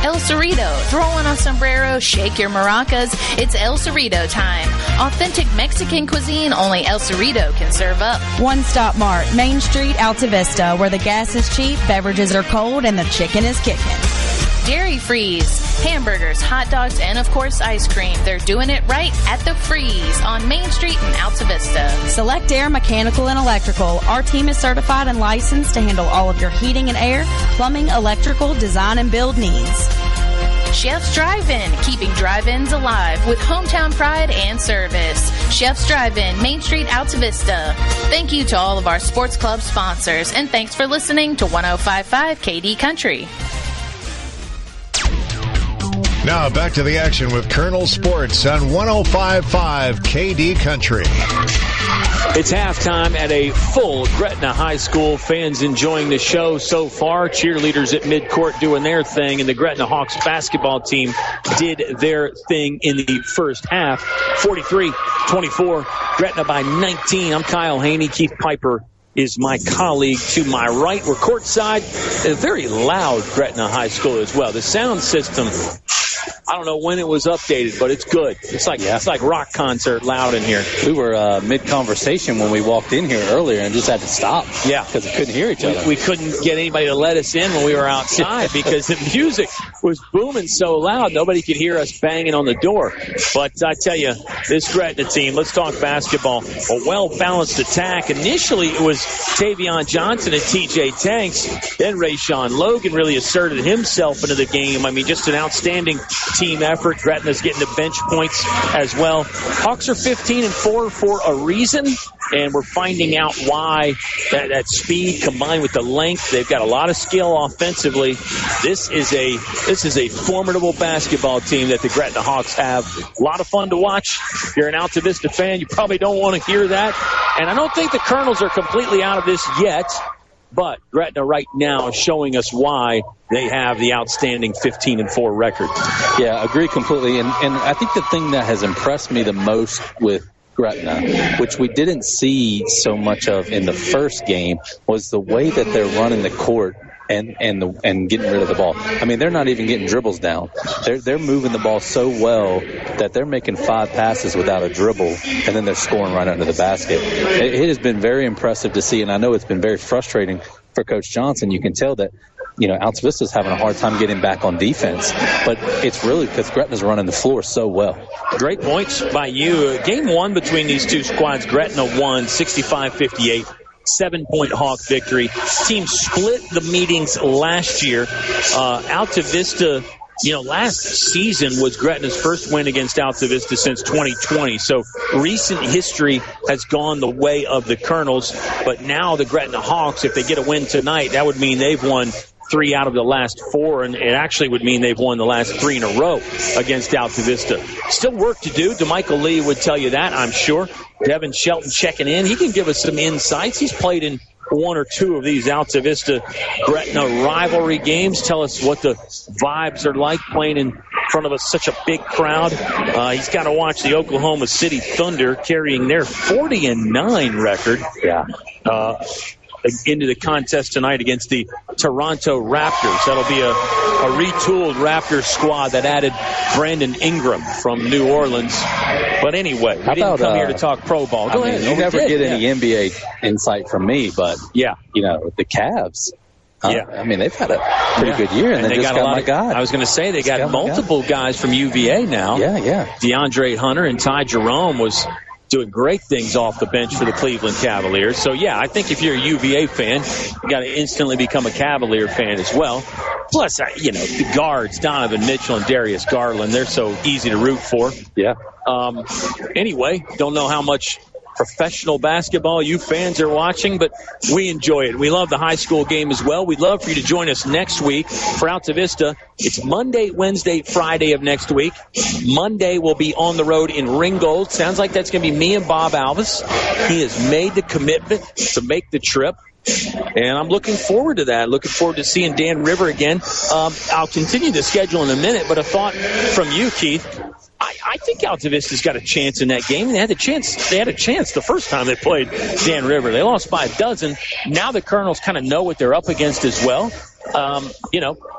El Cerrito. Throw on a sombrero, shake your maracas. It's El Cerrito time. Authentic Mexican cuisine only El Cerrito can serve up. One Stop Mart, Main Street, Altavista, where the gas is cheap, beverages are cold, and the chicken is kicking. Dairy Freeze. Hamburgers, hot dogs, and of course ice cream. They're doing it right at the Freeze on Main Street in Altavista. Select Air Mechanical and Electrical. Our team is certified and licensed to handle all of your heating and air, plumbing, electrical, design, and build needs. Chef's Drive-In, keeping drive-ins alive with hometown pride and service. Chef's Drive-In, Main Street, Altavista. Thank you to all of our sports club sponsors, and thanks for listening to 105.5 KD Country. Now back to the action with Colonel Sports on 105.5 KD Country. It's halftime at a full Gretna High School. Fans enjoying the show so far. Cheerleaders at midcourt doing their thing, and the Gretna Hawks basketball team did their thing in the first half. 43-24, Gretna by 19. I'm Kyle Hoehne. Keith Pieper is my colleague to my right. We're courtside. A very loud Gretna High School as well. The sound system, I don't know when it was updated, but it's good. It's like rock concert loud in here. We were mid-conversation when we walked in here earlier and just had to stop. Yeah. Because we couldn't hear each other. We couldn't get anybody to let us in when we were outside because the music was booming so loud nobody could hear us banging on the door. But I tell you, this Gretna team, let's talk basketball. A well-balanced attack. Initially, it was Tavion Johnson and TJ Tanks. Then Rayshawn Logan really asserted himself into the game. I mean, just an outstanding team effort. Gretna's getting the bench points as well. Hawks are 15-4 for a reason, and we're finding out why. That speed combined with the length, they've got a lot of skill offensively. This is a formidable basketball team that the Gretna Hawks have. A lot of fun to watch. If you're an Altavista fan, you probably don't want to hear that. And I don't think the Colonels are completely out of this yet. But Gretna right now is showing us why they have the outstanding 15-4 record. Yeah, agree completely. And I think the thing that has impressed me the most with Gretna, which we didn't see so much of in the first game, was the way that they're running the court and getting rid of the ball. I mean, they're not even getting dribbles down. They're moving the ball so well that they're making 5 passes without a dribble, and then they're scoring right under the basket. It has been very impressive to see, and I know it's been very frustrating for Coach Johnson. You can tell that, Altavista's having a hard time getting back on defense, but it's really because Gretna's running the floor so well. Great points by you. Game 1 between these two squads, Gretna won 65-58. 7-point Hawk victory. Team split the meetings last year. Altavista, last season was Gretna's first win against Altavista since 2020. So recent history has gone the way of the Colonels. But now the Gretna Hawks, if they get a win tonight, that would mean they've won 3 out of the last 4, and it actually would mean they've won the last 3 in a row against Altavista. Still work to do. DeMichael Lee would tell you that, I'm sure. Devin Shelton checking in. He can give us some insights. He's played in 1 or 2 of these Altavista-Gretna rivalry games. Tell us what the vibes are like playing in front of such a big crowd. He's got to watch the Oklahoma City Thunder carrying their 40-9 record. Yeah. Into the contest tonight against the Toronto Raptors. That'll be a retooled Raptors squad that added Brandon Ingram from New Orleans. But anyway, we didn't come here to talk pro ball. Go ahead. You never get any NBA insight from me, but, the Cavs. I mean, they've had a pretty good year, and they just got my guy. I was going to say, they got multiple guys from UVA now. Yeah. DeAndre Hunter and Ty Jerome was doing great things off the bench for the Cleveland Cavaliers. So, I think if you're a UVA fan, you got to instantly become a Cavalier fan as well. Plus, the guards, Donovan Mitchell and Darius Garland, they're so easy to root for. Yeah. Anyway, don't know how much professional basketball you fans are watching, but we enjoy it. We love the high school game as well. We'd love for you to join us next week for Altavista. It's Monday, Wednesday, Friday of next week. Monday we'll be on the road in Ringgold. Sounds like that's going to be me and Bob Alvis. He has made the commitment to make the trip, and I'm looking forward to that. Looking forward to seeing Dan River again. I'll continue the schedule in a minute, but a thought from you, Keith. I think Altavista's got a chance in that game. They had a chance the first time they played Dan River. They lost by 12. Now the Colonels kind of know what they're up against as well.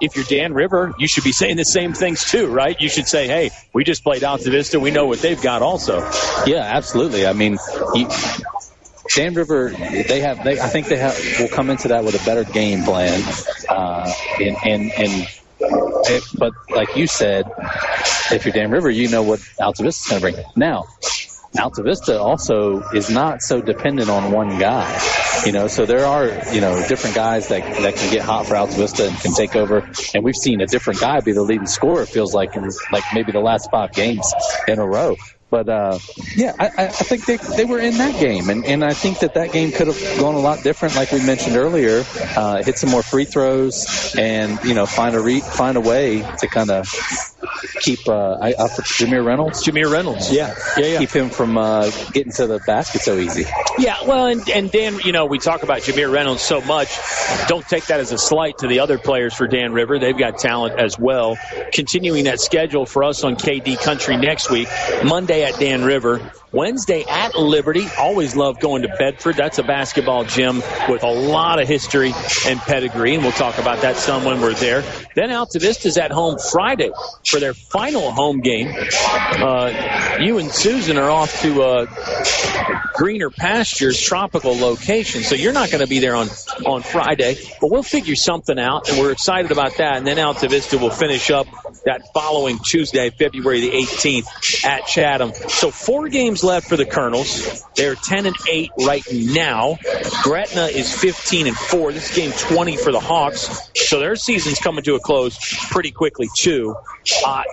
If you're Dan River, you should be saying the same things too, right? You should say, hey, we just played Altavista. We know what they've got also. Yeah, absolutely. I mean, Dan River, I think will come into that with a better game plan. But like you said, if you're Dan River, you know what Altavista's going to bring. Now, Altavista also is not so dependent on one guy, so there are, different guys that can get hot for Altavista and can take over. And we've seen a different guy be the leading scorer, it feels like, in maybe the last 5 games in a row. But, I think they were in that game. And I think that game could have gone a lot different, like we mentioned earlier. Hit some more free throws and, find a way to kind of keep Jameer Reynolds. Yeah. Keep him from getting to the basket so easy. Yeah, well, and Dan, we talk about Jameer Reynolds so much. Don't take that as a slight to the other players for Dan River. They've got talent as well. Continuing that schedule for us on KD Country next week. Monday at Dan River. Wednesday at Liberty. Always love going to Bedford. That's a basketball gym with a lot of history and pedigree, and we'll talk about that some when we're there. Then Altavista's at home Friday for their final home game. You and Susan are off to greener pastures, tropical location, so you're not going to be there on Friday, but we'll figure something out, and we're excited about that. And then Altavista will finish up that following Tuesday, February the 18th at Chatham. So 4 games left for the Colonels. They're 10-8 right now. Gretna is 15-4. This is game 20 for the Hawks. So their season's coming to a close pretty quickly, too.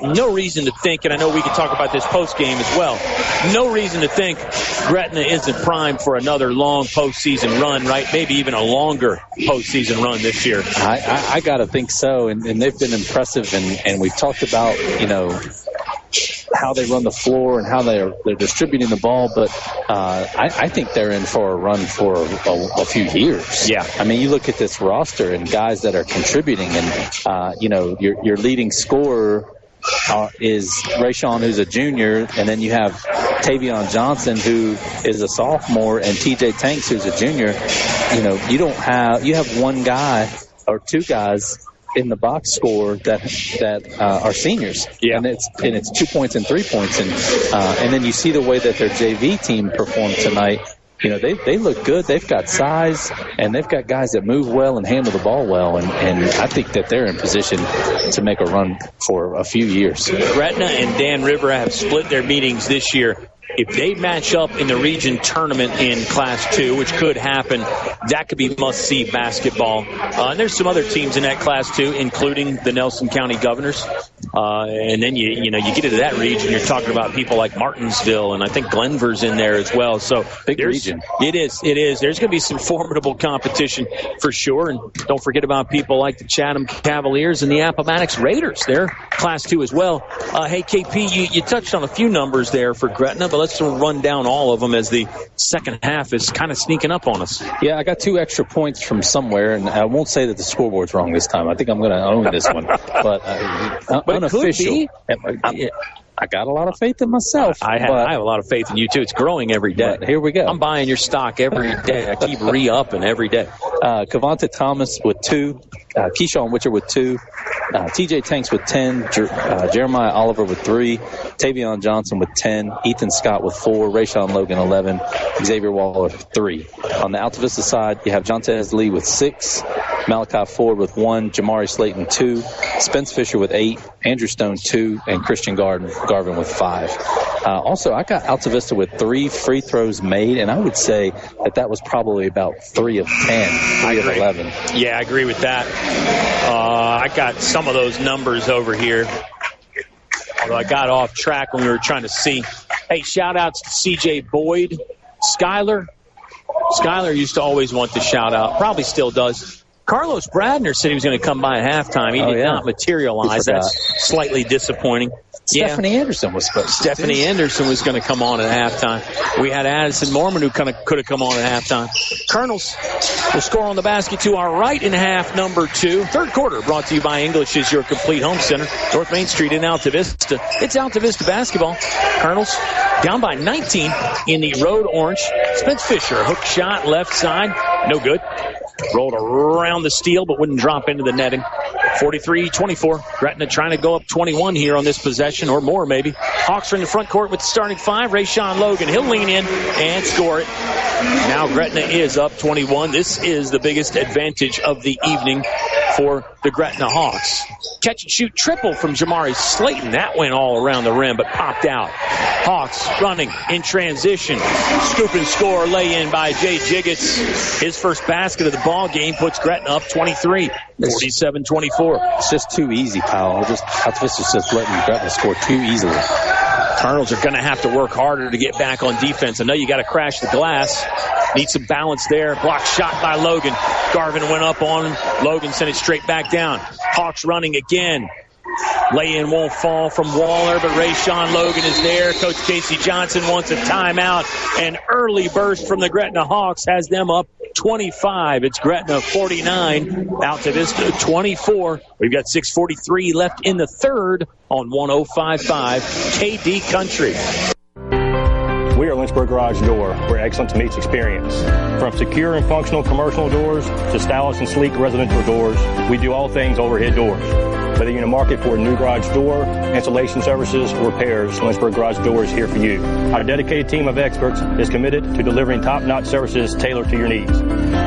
No reason to think, and I know we can talk about this post-game as well, no reason to think Gretna isn't primed for another long postseason run, right? Maybe even a longer postseason run this year. I got to think so, and they've been impressive, and we've talked about, how they run the floor and how they're distributing the ball. But I think they're in for a run for a few years. Yeah. I mean, you look at this roster and guys that are contributing, and your leading scorer is Rayshawn, who's a junior, and then you have Tavion Johnson, who is a sophomore, and TJ Tanks, who's a junior. You have one guy or two guys in the box score that are seniors. Yeah. And it's 2 points and 3 points, and then you see the way that their JV team performed tonight. They look good. They've got size, and they've got guys that move well and handle the ball well, and I think that they're in position to make a run for a few years. Gretna and Dan River have split their meetings this year. If they match up in the region tournament in Class 2, which could happen, that could be must-see basketball. And there's some other teams in that Class 2, including the Nelson County Governors. And then you get into that region, you're talking about people like Martinsville, and I think Glenver's in there as well. So big region. It is. There's going to be some formidable competition for sure. And don't forget about people like the Chatham Cavaliers and the Appomattox Raiders. They're Class 2 as well. Hey, KP, you touched on a few numbers there for Gretna, but let's run down all of them as the second half is kind of sneaking up on us. Yeah, I got 2 extra points from somewhere, and I won't say that the scoreboard's wrong this time. I think I'm going to own this one. But unofficial. I got a lot of faith in myself. I have a lot of faith in you, too. It's growing every day. Here we go. I'm buying your stock every day. I keep re-upping every day. Kavonta Thomas with 2. Keyshawn Witcher with 2. TJ Tanks with 10. Jeremiah Oliver with 3. Tavion Johnson with 10. Ethan Scott with 4. Rayshawn Logan 11. Xavier Waller 3. On the Altavista side, you have Jontez Lee with 6. Malachi Ford with 1. Jamari Slayton 2. Spence Fisher with 8. Andrew Stone 2. And Christian Garvin with 5. Also, I got Altavista with 3 free throws made, and I would say that was probably about 3 of 10, 3 of 11. Yeah, I agree with that. I got some of those numbers over here, although I got off track when we were trying to see. Hey, shout-outs to C.J. Boyd. Skyler used to always want the shout-out, probably still does. Carlos Bradner said he was going to come by at halftime. He did not materialize. That's slightly disappointing. Stephanie Anderson was supposed to. Stephanie Anderson was going to come on at halftime. We had Addison Mormon who kind of could have come on at halftime. Colonels will score on the basket to our right in half, number 2. Third quarter brought to you by English is your complete home center. North Main Street in Altavista. It's Altavista basketball. Colonels down by 19 in the road orange. Spence Fisher, hook shot left side. No good. Rolled around the steal, but wouldn't drop into the netting. 43-24. Gretna trying to go up 21 here on this possession, or more maybe. Hawks are in the front court with the starting 5. Rayshawn Logan, he'll lean in and score it. Now Gretna is up 21. This is the biggest advantage of the evening for the Gretna Hawks. Catch and shoot triple from Jamari Slayton. That went all around the rim, but popped out. Hawks running in transition. Scoop and score lay in by Jay Jiggets. His first basket of the ball game puts Gretna up 23. 47-24. It's just too easy, pal. Altavista's just letting Gretna score too easily. Colonels are going to have to work harder to get back on defense. I know you got to crash the glass. Need some balance there. Block shot by Logan. Garvin went up on him. Logan sent it straight back down. Hawks running again. Lay-in won't fall from Waller, but Rayshawn Logan is there. Coach Casey Johnson wants a timeout. An early burst from the Gretna Hawks has them up 25. It's Gretna 49, Altavista 24. We've got 6:43 left in the third on 105.5 KD Country. We are Lynchburg Garage Door, where excellence meets experience. From secure and functional commercial doors to stylish and sleek residential doors, we do all things overhead doors. Whether you're in the market for a new garage door, installation services, or repairs, Lynchburg Garage Door is here for you. Our dedicated team of experts is committed to delivering top-notch services tailored to your needs.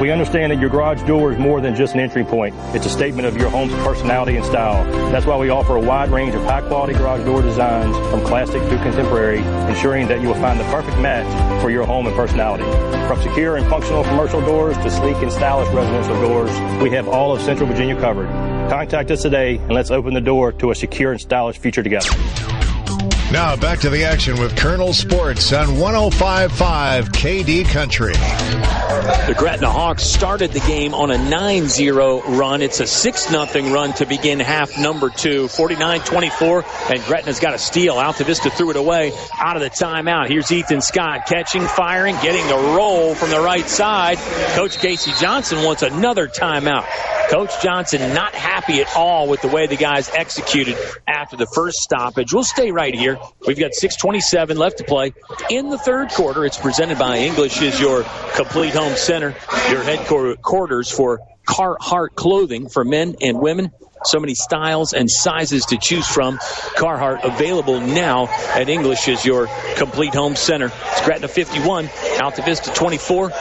We understand that your garage door is more than just an entry point. It's a statement of your home's personality and style. That's why we offer a wide range of high-quality garage door designs from classic to contemporary, ensuring that you will find the perfect match for your home and personality. From secure and functional commercial doors to sleek and stylish residential doors, we have all of Central Virginia covered. Contact us today and let's open the door to a secure and stylish future together. Now back to the action with Colonel Sports on 105.5 KD Country. The Gretna Hawks started the game on a 9-0 run. It's a 6-0 run to begin half number 2. 49-24, and Gretna's got a steal. Altavista threw it away out of the timeout. Here's Ethan Scott catching, firing, getting the roll from the right side. Coach Casey Johnson wants another timeout. Coach Johnson not happy at all with the way the guys executed after the first stoppage. We'll stay right here. We've got 6:27 left to play in the third quarter. It's presented by English is your complete home center, your headquarters for Carhartt clothing for men and women. So many styles and sizes to choose from. Carhartt available now at English is your complete home center. It's Gretna 51, Altavista 24.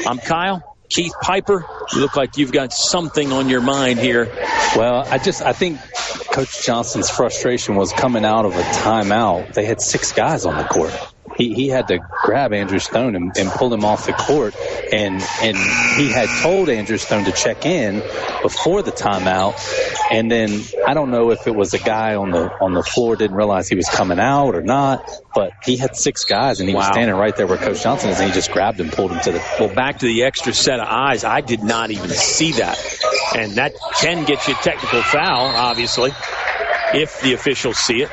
I'm Kyle. Keith Pieper, you look like you've got something on your mind here. Well, I think Coach Johnson's frustration was coming out of a timeout. They had 6 guys on the court. He had to grab Andrew Stone and pull him off the court, and he had told Andrew Stone to check in before the timeout, and then I don't know if it was a guy on the floor didn't realize he was coming out or not, but he had 6 guys, and he was standing right there where Coach Johnson is, and he just grabbed him, pulled him to the... Well, back to the extra set of eyes. I did not even see that, and that can get you a technical foul, obviously, if the officials see it.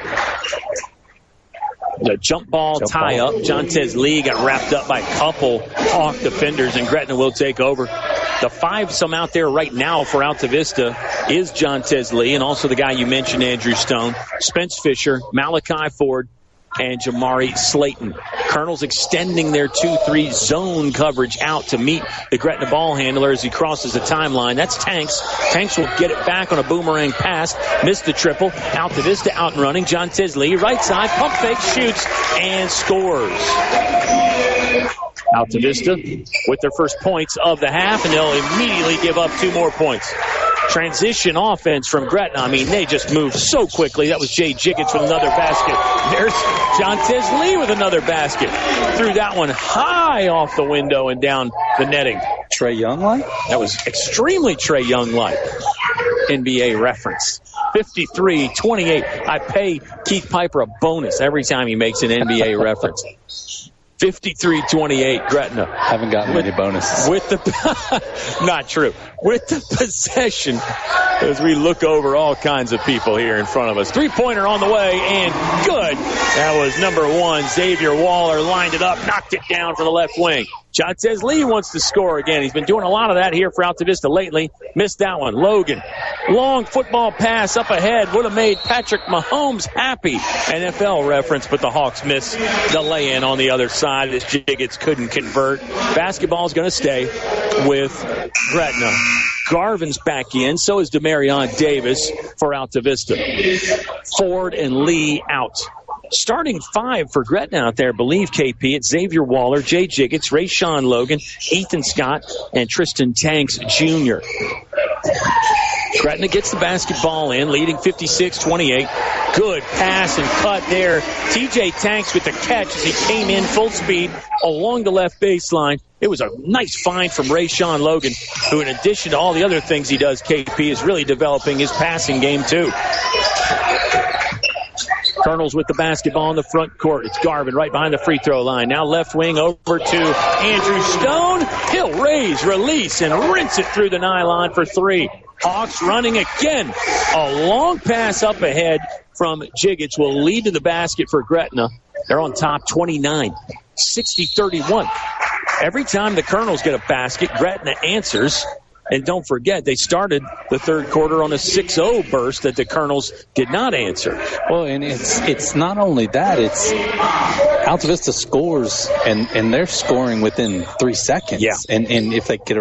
The jump ball tie-up. Jontez Lee got wrapped up by a couple Hawk defenders, and Gretna will take over. The 5-some out there right now for Altavista is Jontez Lee, and also the guy you mentioned, Andrew Stone, Spence Fisher, Malachi Ford, and Jamari Slayton. Colonels extending their 2-3 zone coverage out to meet the Gretna ball handler as he crosses the timeline. That's Tanks. Tanks will get it back on a boomerang pass. Missed the triple. Altavista out and running. Jontez Lee, right side, pump fake, shoots, and scores. Altavista with their first points of the half, and they'll immediately give up 2 more points. Transition offense from Gretna. I mean, they just moved so quickly. That was Jay Jiggets with another basket. There's Jontez Lee with another basket. Threw that one high off the window and down the netting. Trae Young-like? That was extremely Trae Young-like. NBA reference. 53-28. I pay Keith Pieper a bonus every time he makes an NBA reference. 53-28, Gretna. Haven't gotten many bonuses. With the not true. With the possession, as we look over all kinds of people here in front of us. 3-pointer on the way, and good. That was number 1. Xavier Waller lined it up, knocked it down for the left wing. Jontez Lee wants to score again. He's been doing a lot of that here for Altavista lately. Missed that one. Logan. Long football pass up ahead. Would have made Patrick Mahomes happy. NFL reference, but the Hawks miss the lay-in on the other side as Jiggets couldn't convert. Basketball's going to stay with Gretna. Garvin's back in. So is Demarion Davis for Altavista. Ford and Lee out. Starting 5 for Gretna out there, believe KP. It's Xavier Waller, Jay Jiggets, Rayshawn Logan, Ethan Scott, and Tristan Tanks Jr. Gretna gets the basketball in, leading 56-28. Good pass and cut there. TJ Tanks with the catch as he came in full speed along the left baseline. It was a nice find from Rayshawn Logan, who in addition to all the other things he does, KP, is really developing his passing game too. Colonels with the basketball in the front court. It's Garvin right behind the free throw line. Now left wing over to Andrew Stone. He'll raise, release, and rinse it through the nylon for 3. Hawks running again. A long pass up ahead from Jiggets will lead to the basket for Gretna. They're on top 29, 60-31. Every time the Colonels get a basket, Gretna answers. And don't forget, they started the third quarter on a 6-0 burst that the Colonels did not answer. Well, and it's not only that, it's Altavista scores, and they're scoring within 3 seconds. Yeah. And if they get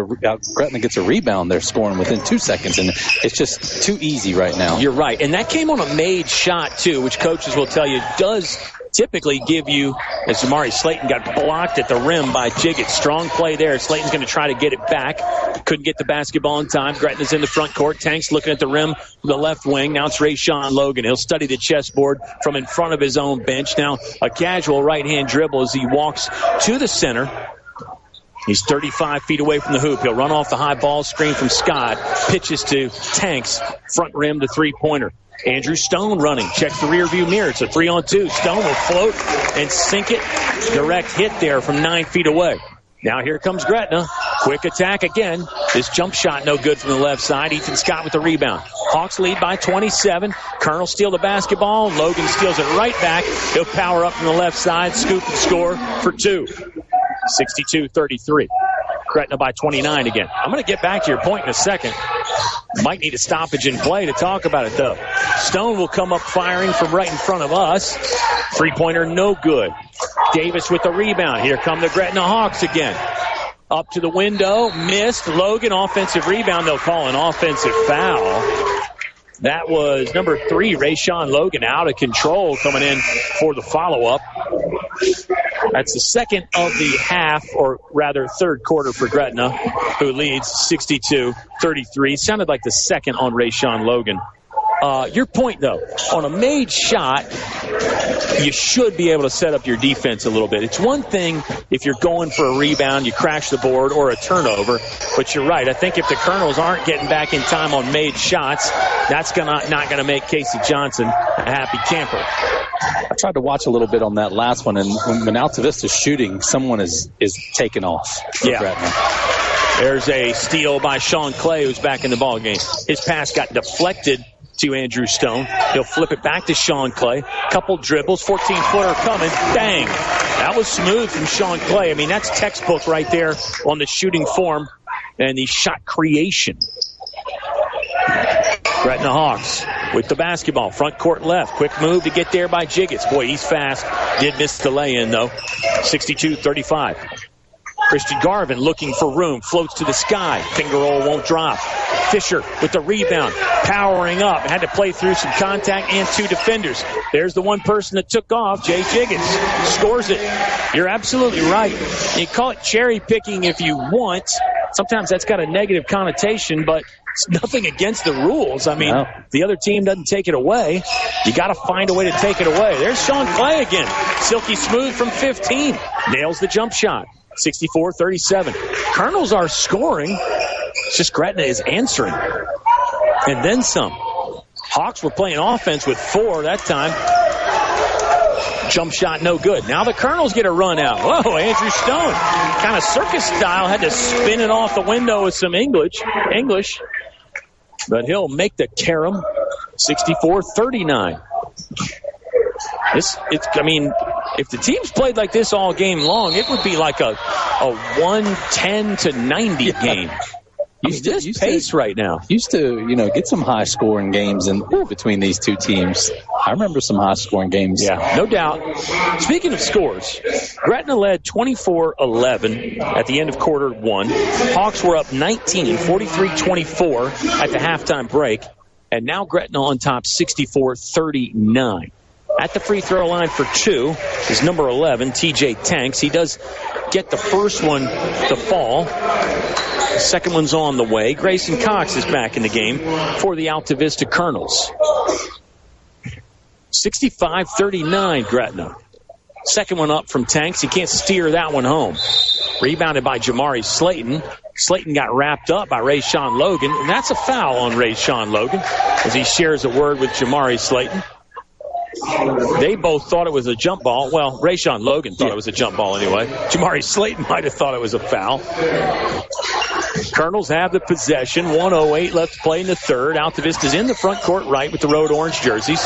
Gretna gets a rebound, they're scoring within 2 seconds. And it's just too easy right now. You're right. And that came on a made shot, too, which coaches will tell you does typically give you, as Jamari Slayton got blocked at the rim by Jiggets. Strong play there. Slayton's going to try to get it back. Couldn't get the basketball in time. Gretna's in the front court. Tanks looking at the rim from the left wing. Now it's Rayshawn Logan. He'll study the chessboard from in front of his own bench. Now a casual right-hand dribble as he walks to the center. He's 35 feet away from the hoop. He'll run off the high ball screen from Scott. Pitches to Tanks. Front rim to 3-pointer. Andrew Stone running. Checks the rear view mirror. It's a 3-on-2. Stone will float and sink it. Direct hit there from 9 feet away. Now here comes Gretna. Quick attack again. This jump shot no good from the left side. Ethan Scott with the rebound. Hawks lead by 27. Colonel steal the basketball. Logan steals it right back. He'll power up from the left side. Scoop and score for 2. 62-33. Gretna by 29 again. I'm going to get back to your point in a second. Might need a stoppage in play to talk about it, though. Stone will come up firing from right in front of us. Three-pointer, no good. Davis with the rebound. Here come the Gretna Hawks again. Up to the window, missed. Logan, offensive rebound. They'll call an offensive foul. That was number 3, Rayshawn Logan, out of control, coming in for the follow-up. That's the second of the half, or rather third quarter for Gretna, who leads 62-33. Sounded like the second on Rayshawn Logan. Your point, though, on a made shot, you should be able to set up your defense a little bit. It's one thing if you're going for a rebound, you crash the board, or a turnover. But you're right. I think if the Colonels aren't getting back in time on made shots, that's not going to make Casey Johnson a happy camper. I tried to watch a little bit on that last one, and when Altavista's shooting, someone is taking off for Gretna. There's a steal by Sean Clay, who's back in the ballgame. His pass got deflected to Andrew Stone. He'll flip it back to Sean Clay. Couple dribbles, 14-footer coming. Bang! That was smooth from Sean Clay. I mean, that's textbook right there on the shooting form and the shot creation. Gretna Hawks with the basketball. Front court left. Quick move to get there by Jiggets. Boy, he's fast. Did miss the lay-in, though. 62-35. Christian Garvin looking for room. Floats to the sky. Finger roll won't drop. Fisher with the rebound. Powering up. Had to play through some contact and 2 defenders. There's the one person that took off. Jay Jiggets scores it. You're absolutely right. You call it cherry picking if you want. Sometimes that's got a negative connotation, but it's nothing against the rules. I mean, the other team doesn't take it away. You got to find a way to take it away. There's Sean Clay again. Silky smooth from 15. Nails the jump shot. 64-37. Colonels are scoring. It's just Gretna is answering. And then some. Hawks were playing offense with 4 that time. Jump shot no good. Now the Colonels get a run out. Whoa, Andrew Stone. Kind of circus style. Had to spin it off the window with some English. But he'll make the carom. 64-39. If the teams played like this all game long, it would be like a 110-90 game. This pace right now. Used to, get some high-scoring games between these two teams. I remember some high-scoring games. Yeah, no doubt. Speaking of scores, Gretna led 24-11 at the end of quarter 1. Hawks were up 19, 43-24 at the halftime break. And now Gretna on top 64-39. At the free throw line for 2 is number 11, TJ Tanks. He does get the first one to fall. The second one's on the way. Grayson Cox is back in the game for the Altavista Colonels. 65-39, Gretna. Second one up from Tanks. He can't steer that one home. Rebounded by Jamari Slayton. Slayton got wrapped up by Rayshawn Logan, and that's a foul on Rayshawn Logan as he shares a word with Jamari Slayton. They both thought it was a jump ball. Well, Rayshawn Logan thought it was a jump ball anyway. Jamari Slayton might have thought it was a foul. Colonels have the possession. 1:08 left to play in the third. Altavista's in the front court right with the road orange jerseys.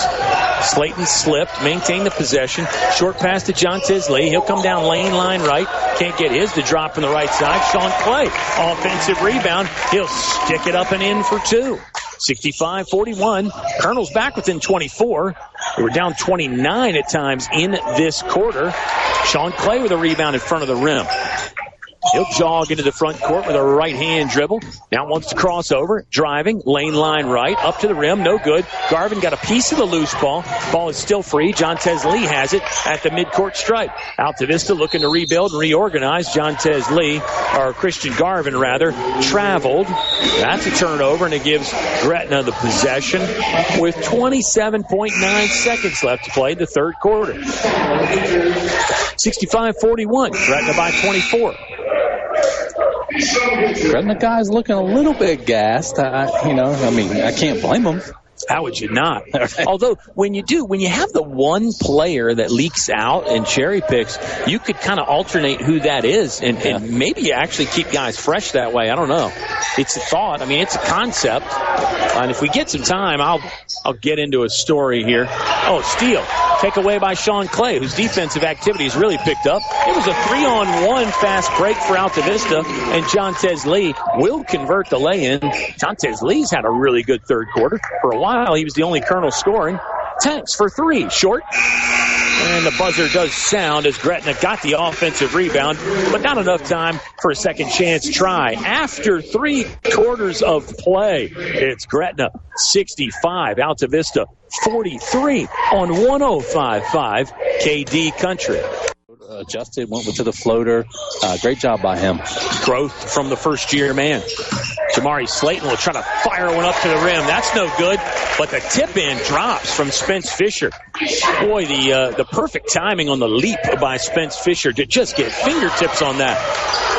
Slayton slipped, maintained the possession. Short pass to Jontez Lee. He'll come down lane line right. Can't get his to drop from the right side. Sean Clay, offensive rebound. He'll stick it up and in for 2. 65-41. Colonels back within 24. They were down 29 at times in this quarter. Sean Clay with a rebound in front of the rim. He'll jog into the front court with a right-hand dribble. Now wants to cross over. Driving. Lane line right. Up to the rim. No good. Garvin got a piece of the loose ball. Ball is still free. Jontez Lee has it at the midcourt stripe. Altavista looking to rebuild and reorganize. Jontez Lee, or Christian Garvin rather, traveled. That's a turnover, and it gives Gretna the possession with 27.9 seconds left to play the third quarter. 65-41. Gretna by 24. Gretna guys looking a little bit gassed. I can't blame them. How would you not? Although, when you have the one player that leaks out and cherry picks, you could kind of alternate who that is, and maybe you actually keep guys fresh that way. I don't know. It's a thought. I mean, it's a concept. And if we get some time, I'll get into a story here. Oh, steal. Take away by Sean Clay, whose defensive activity has really picked up. It was a 3-on-1 fast break for Altavista, and Jontez Lee will convert the lay-in. Jontez Lee's had a really good third quarter. For a while, he was the only Colonel scoring. Tanks for three, short. And the buzzer does sound as Gretna got the offensive rebound, but not enough time for a second chance try. After 3 quarters of play, it's Gretna 65, Altavista 43 on 105.5 KD Country. Adjusted, went to the floater. Great job by him. Growth from the first-year man. Jamari Slayton will try to fire one up to the rim. That's no good, but the tip-in drops from Spence Fisher. Boy, the perfect timing on the leap by Spence Fisher to just get fingertips on that.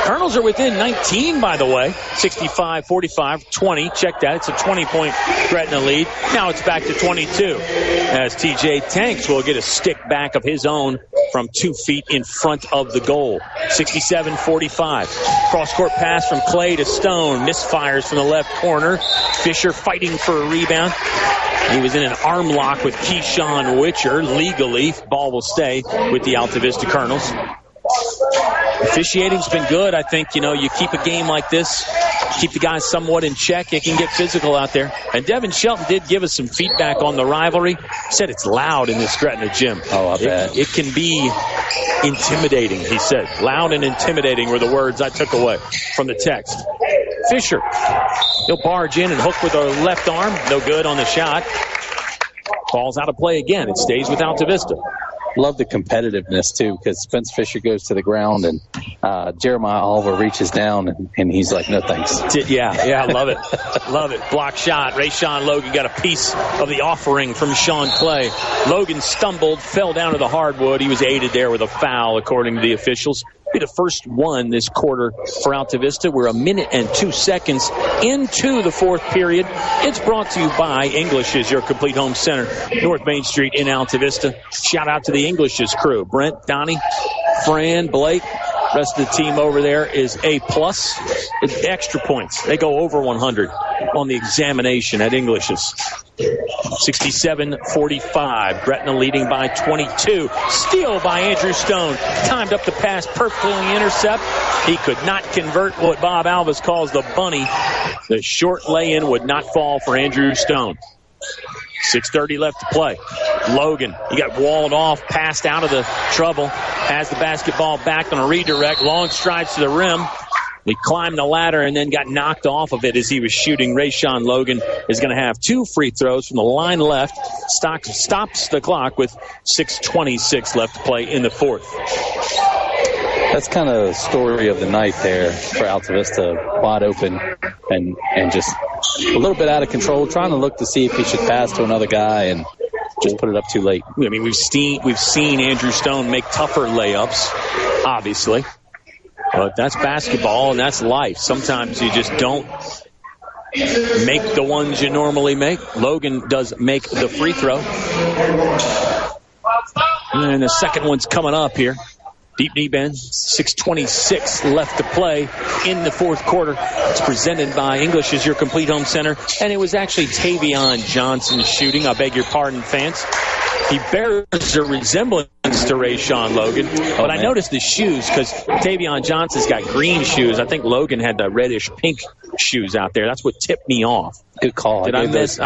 Colonels are within 19, by the way. 65-45, 20. Check that. It's a 20-point Gretna lead. Now it's back to 22 as TJ Tanks will get a stick back of his own from 2 feet in front of the goal. 67-45. Cross-court pass from Clay to Stone. Misfires from the left corner. Fisher fighting for a rebound. He was in an arm lock with Keyshawn Witcher. Legally, ball will stay with the Altavista Colonels. Officiating's been good. I think, you keep a game like this, keep the guys somewhat in check. It can get physical out there. And Devin Shelton did give us some feedback on the rivalry. He said it's loud in this Gretna gym. Oh, I bet. It can be intimidating, he said. Loud and intimidating were the words I took away from the text. Fisher, he'll barge in and hook with a left arm. No good on the shot. Ball's out of play again. It stays with Altavista. Love the competitiveness, too, because Spence Fisher goes to the ground and Jeremiah Oliver reaches down and he's like, no thanks. Yeah, love it. Love it. Block shot. Rayshawn Logan got a piece of the offering from Sean Clay. Logan stumbled, fell down to the hardwood. He was aided there with a foul, according to the officials. Be the first one this quarter for Altavista. We're 1 minute and 2 seconds into the fourth period. It's brought to you by English's, your complete home center, North Main Street in Altavista. Shout out to the English's crew. Brent, Donnie, Fran, Blake. Rest of the team over there is A+. It's extra points. They go over 100 on the examination at English's. 67-45. Gretna leading by 22. Steal by Andrew Stone. Timed up the pass perfectly on the intercept. He could not convert what Bob Alvis calls the bunny. The short lay-in would not fall for Andrew Stone. 6:30 left to play. Logan, he got walled off, passed out of the trouble, has the basketball back on a redirect, long strides to the rim. He climbed the ladder and then got knocked off of it as he was shooting. Rayshawn Logan is going to have 2 free throws from the line left. Stops the clock with 6:26 left to play in the fourth. That's kind of the story of the night there for Altavista. Wide open and just a little bit out of control, trying to look to see if he should pass to another guy and just put it up too late. I mean, we've seen Andrew Stone make tougher layups, obviously. But that's basketball and that's life. Sometimes you just don't make the ones you normally make. Logan does make the free throw. And the second one's coming up here. Deep knee bend, 6:26 left to play in the fourth quarter. It's presented by English as your complete home center. And it was actually Tavion Johnson shooting. I beg your pardon, fans. He bears a resemblance to Rayshawn Logan. But I noticed the shoes because Tavion Johnson's got green shoes. I think Logan had the reddish-pink shoes out there. That's what tipped me off. Good call. I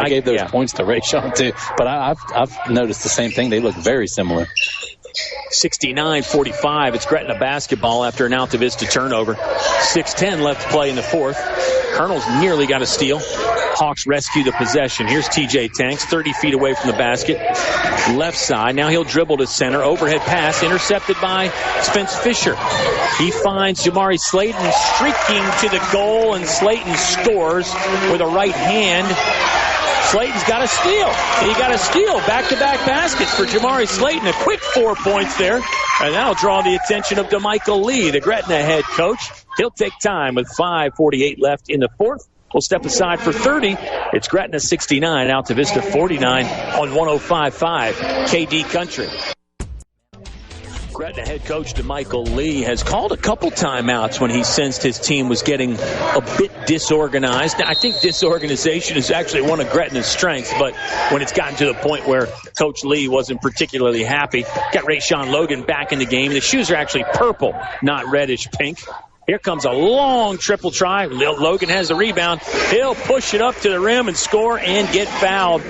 gave those points to Rayshawn, too. But I've noticed the same thing. They look very similar. 69-45. It's Gretna basketball after an Altavista turnover. 6:10 left to play in the fourth. Colonels nearly got a steal. Hawks rescue the possession. Here's TJ Tanks, 30 feet away from the basket. Left side. Now he'll dribble to center. Overhead pass intercepted by Spence Fisher. He finds Jamari Slayton streaking to the goal, and Slayton scores with a right hand. Slayton's got a steal. He got a steal. Back-to-back baskets for Jamari Slayton. A quick 4 points there. And that'll draw the attention of DeMichael Lee, the Gretna head coach. He'll take time with 5:48 left in the fourth. We'll step aside for 30. It's Gretna 69, Altavista 49 on 105.5 KD Country. Gretna head coach DeMichael Lee has called a couple timeouts when he sensed his team was getting a bit disorganized. Now, I think disorganization is actually one of Gretna's strengths, but when it's gotten to the point where Coach Lee wasn't particularly happy, got Rayshawn Logan back in the game. The shoes are actually purple, not reddish pink. Here comes a long triple try. Logan has the rebound. He'll push it up to the rim and score and get fouled.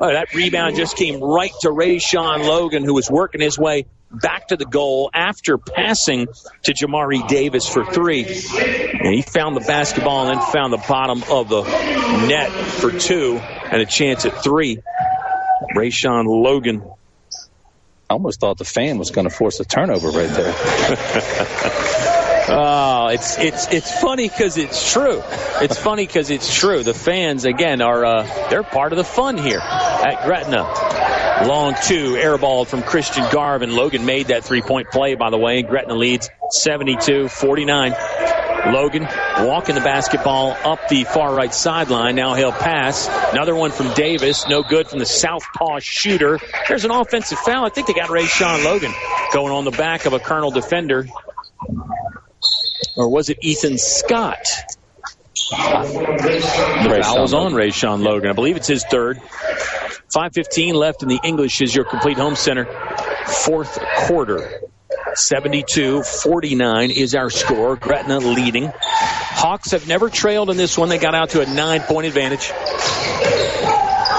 Oh, that rebound just came right to Rayshawn Logan, who was working his way back to the goal after passing to Jamari Davis for 3. And he found the basketball and then found the bottom of the net for 2 and a chance at 3. Rayshawn Logan. I almost thought the fan was going to force a turnover right there. Oh, it's funny because it's true. It's funny because it's true. The fans, again, are they're part of the fun here at Gretna. Long 2, airballed from Christian Garvin. Logan made that 3-point play, by the way. Gretna leads 72-49. Logan walking the basketball up the far right sideline. Now he'll pass. Another one from Davis. No good from the southpaw shooter. There's an offensive foul. I think they got Rayshawn Logan going on the back of a Colonel defender. Or was it Ethan Scott? The foul was on Rayshawn Logan. I believe it's his third. 5:15 left in the English is your complete home center. Fourth quarter. 72-49 is our score. Gretna leading. Hawks have never trailed in this one. They got out to a 9-point advantage.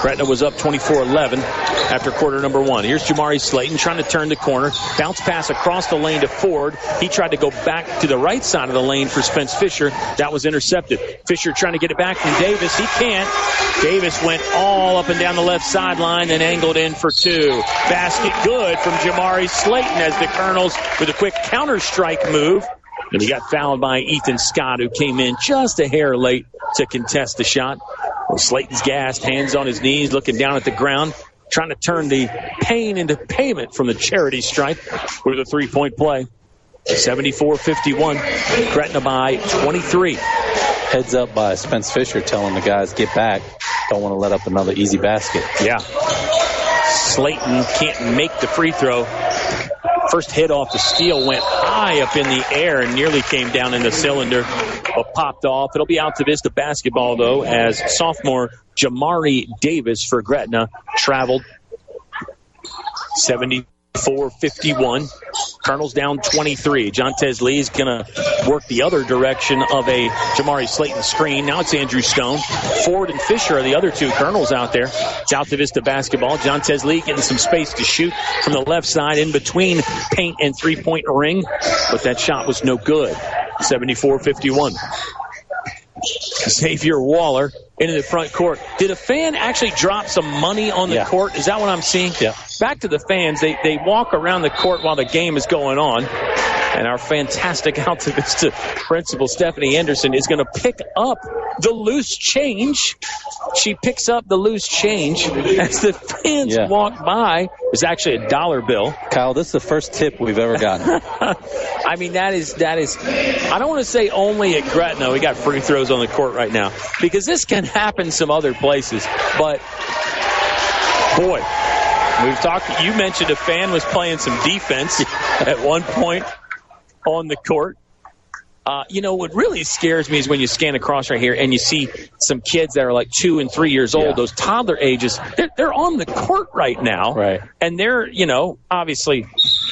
Gretna was up 24-11 after quarter number 1. Here's Jamari Slayton trying to turn the corner. Bounce pass across the lane to Ford. He tried to go back to the right side of the lane for Spence Fisher. That was intercepted. Fisher trying to get it back from Davis. He can't. Davis went all up and down the left sideline and angled in for 2. Basket good from Jamari Slayton as the Colonels with a quick counter-strike move. And he got fouled by Ethan Scott, who came in just a hair late to contest the shot. Well, Slayton's gassed, hands on his knees, looking down at the ground, trying to turn the pain into payment from the charity stripe with a 3-point play. 74-51, Gretna by 23. Heads up by Spence Fisher telling the guys, get back. Don't want to let up another easy basket. Yeah. Slayton can't make the free throw. First hit off the steal went high up in the air and nearly came down in the cylinder, but popped off. It'll be Altavista basketball, though, as sophomore Jamari Davis for Gretna traveled. 74-51. Colonels down 23. Jontez Lee's going to work the other direction of a Jamari Slayton screen. Now it's Andrew Stone. Ford and Fisher are the other 2 Colonels out there. It's Altavista basketball. Jontez Lee getting some space to shoot from the left side in between paint and 3-point ring, but that shot was no good. 74-51. Xavier Waller into the front court. Did a fan actually drop some money on the court? Is that what I'm seeing? Yeah. Back to the fans. They walk around the court while the game is going on. And our fantastic Altavista principal, Stephanie Anderson, is going to pick up the loose change. She picks up the loose change as the fans walk by. It's actually a $1 bill. Kyle, this is the first tip we've ever gotten. I mean, that is, I don't want to say only at Gretna. We got free throws on the court right now because this can happen some other places. But, boy, we've talked, you mentioned a fan was playing some defense at one point on the court. What really scares me is when you scan across right here and you see some kids that are like 2 and 3 years old, those toddler ages, they're on the court right now. Right. And they're, obviously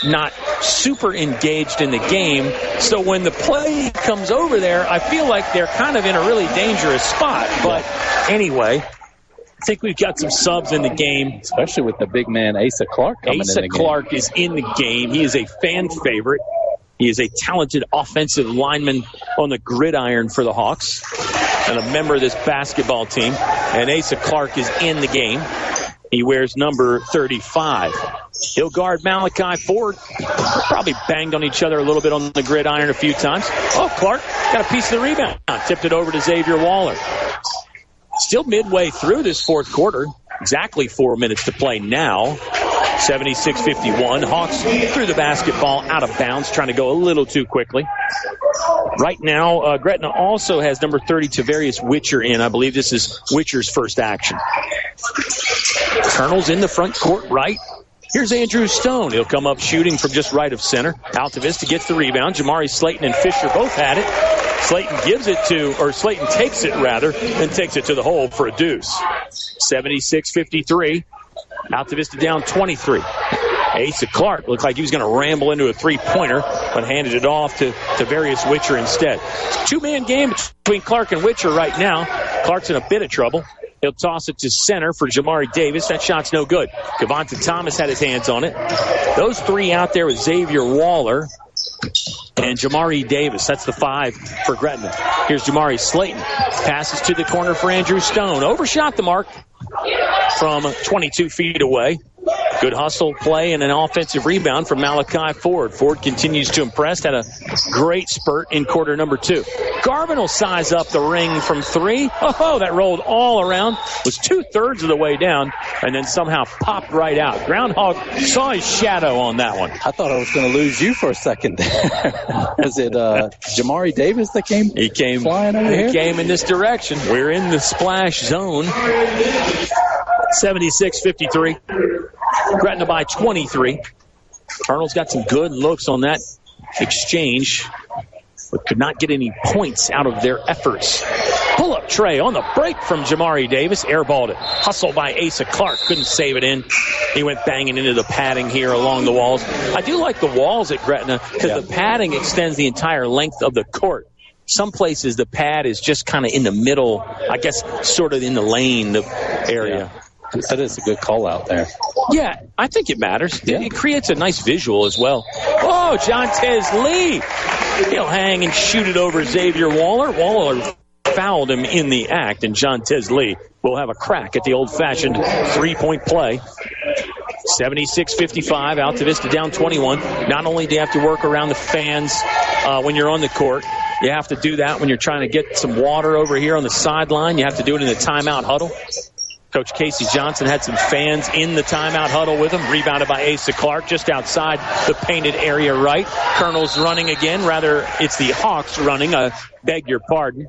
not super engaged in the game. So when the play comes over there, I feel like they're kind of in a really dangerous spot. But anyway, I think we've got some subs in the game. Especially with the big man, Asa Clark, coming in the game. Asa Clark is in the game. He is a fan favorite. He is a talented offensive lineman on the gridiron for the Hawks and a member of this basketball team. And Asa Clark is in the game. He wears number 35. He'll guard Malachi Ford. Probably banged on each other a little bit on the gridiron a few times. Oh, Clark got a piece of the rebound. Tipped it over to Xavier Waller. Still midway through this fourth quarter. Exactly 4 minutes to play now. 76-51. Hawks threw the basketball out of bounds, trying to go a little too quickly. Right now, Gretna also has number 30, Tavarius Witcher in. I believe this is Witcher's first action. Colonels in the front court right. Here's Andrew Stone. He'll come up shooting from just right of center. Altavista gets the rebound. Jamari Slayton and Fisher both had it. Slayton takes it rather, and takes it to the hole for a deuce. 76-53. Altavista down 23. Asa Clark looked like he was going to ramble into a three-pointer, but handed it off to Tavarius Witcher instead. Two-man game between Clark and Witcher right now. Clark's in a bit of trouble. He'll toss it to center for Jamari Davis. That shot's no good. Kevonta Thomas had his hands on it. Those three out there with Xavier Waller and Jamari Davis. That's the 5 for Gretna. Here's Jamari Slayton. Passes to the corner for Andrew Stone. Overshot the mark from 22 feet away. Good hustle play and an offensive rebound from Malachi Ford. Ford continues to impress. Had a great spurt in quarter number 2. Garvin will size up the ring from 3. Oh, that rolled all around. Was 2/3 of the way down and then somehow popped right out. Groundhog saw his shadow on that one. I thought I was going to lose you for a second there. Is it Jamari Davis that came? He came flying over here. He came in this direction. We're in the splash zone. 76-53. Gretna by 23. Colonels got some good looks on that exchange, but could not get any points out of their efforts. Pull-up tray on the break from Jamari Davis. Airballed it. Hustle by Asa Clark. Couldn't save it in. He went banging into the padding here along the walls. I do like the walls at Gretna because the padding extends the entire length of the court. Some places the pad is just kind of in the middle, I guess sort of in the lane area. Yeah. That is a good call out there. Yeah, I think it matters. Yeah. It creates a nice visual as well. Oh, Jontez Lee. He'll hang and shoot it over Xavier Waller. Waller fouled him in the act, and Jontez Lee will have a crack at the old-fashioned three-point play. 76-55, Altavista down 21. Not only do you have to work around the fans when you're on the court, you have to do that when you're trying to get some water over here on the sideline. You have to do it in the timeout huddle. Coach Casey Johnson had some fans in the timeout huddle with him. Rebounded by Asa Clark just outside the painted area right. Colonels running again. Rather, it's the Hawks running. Beg your pardon.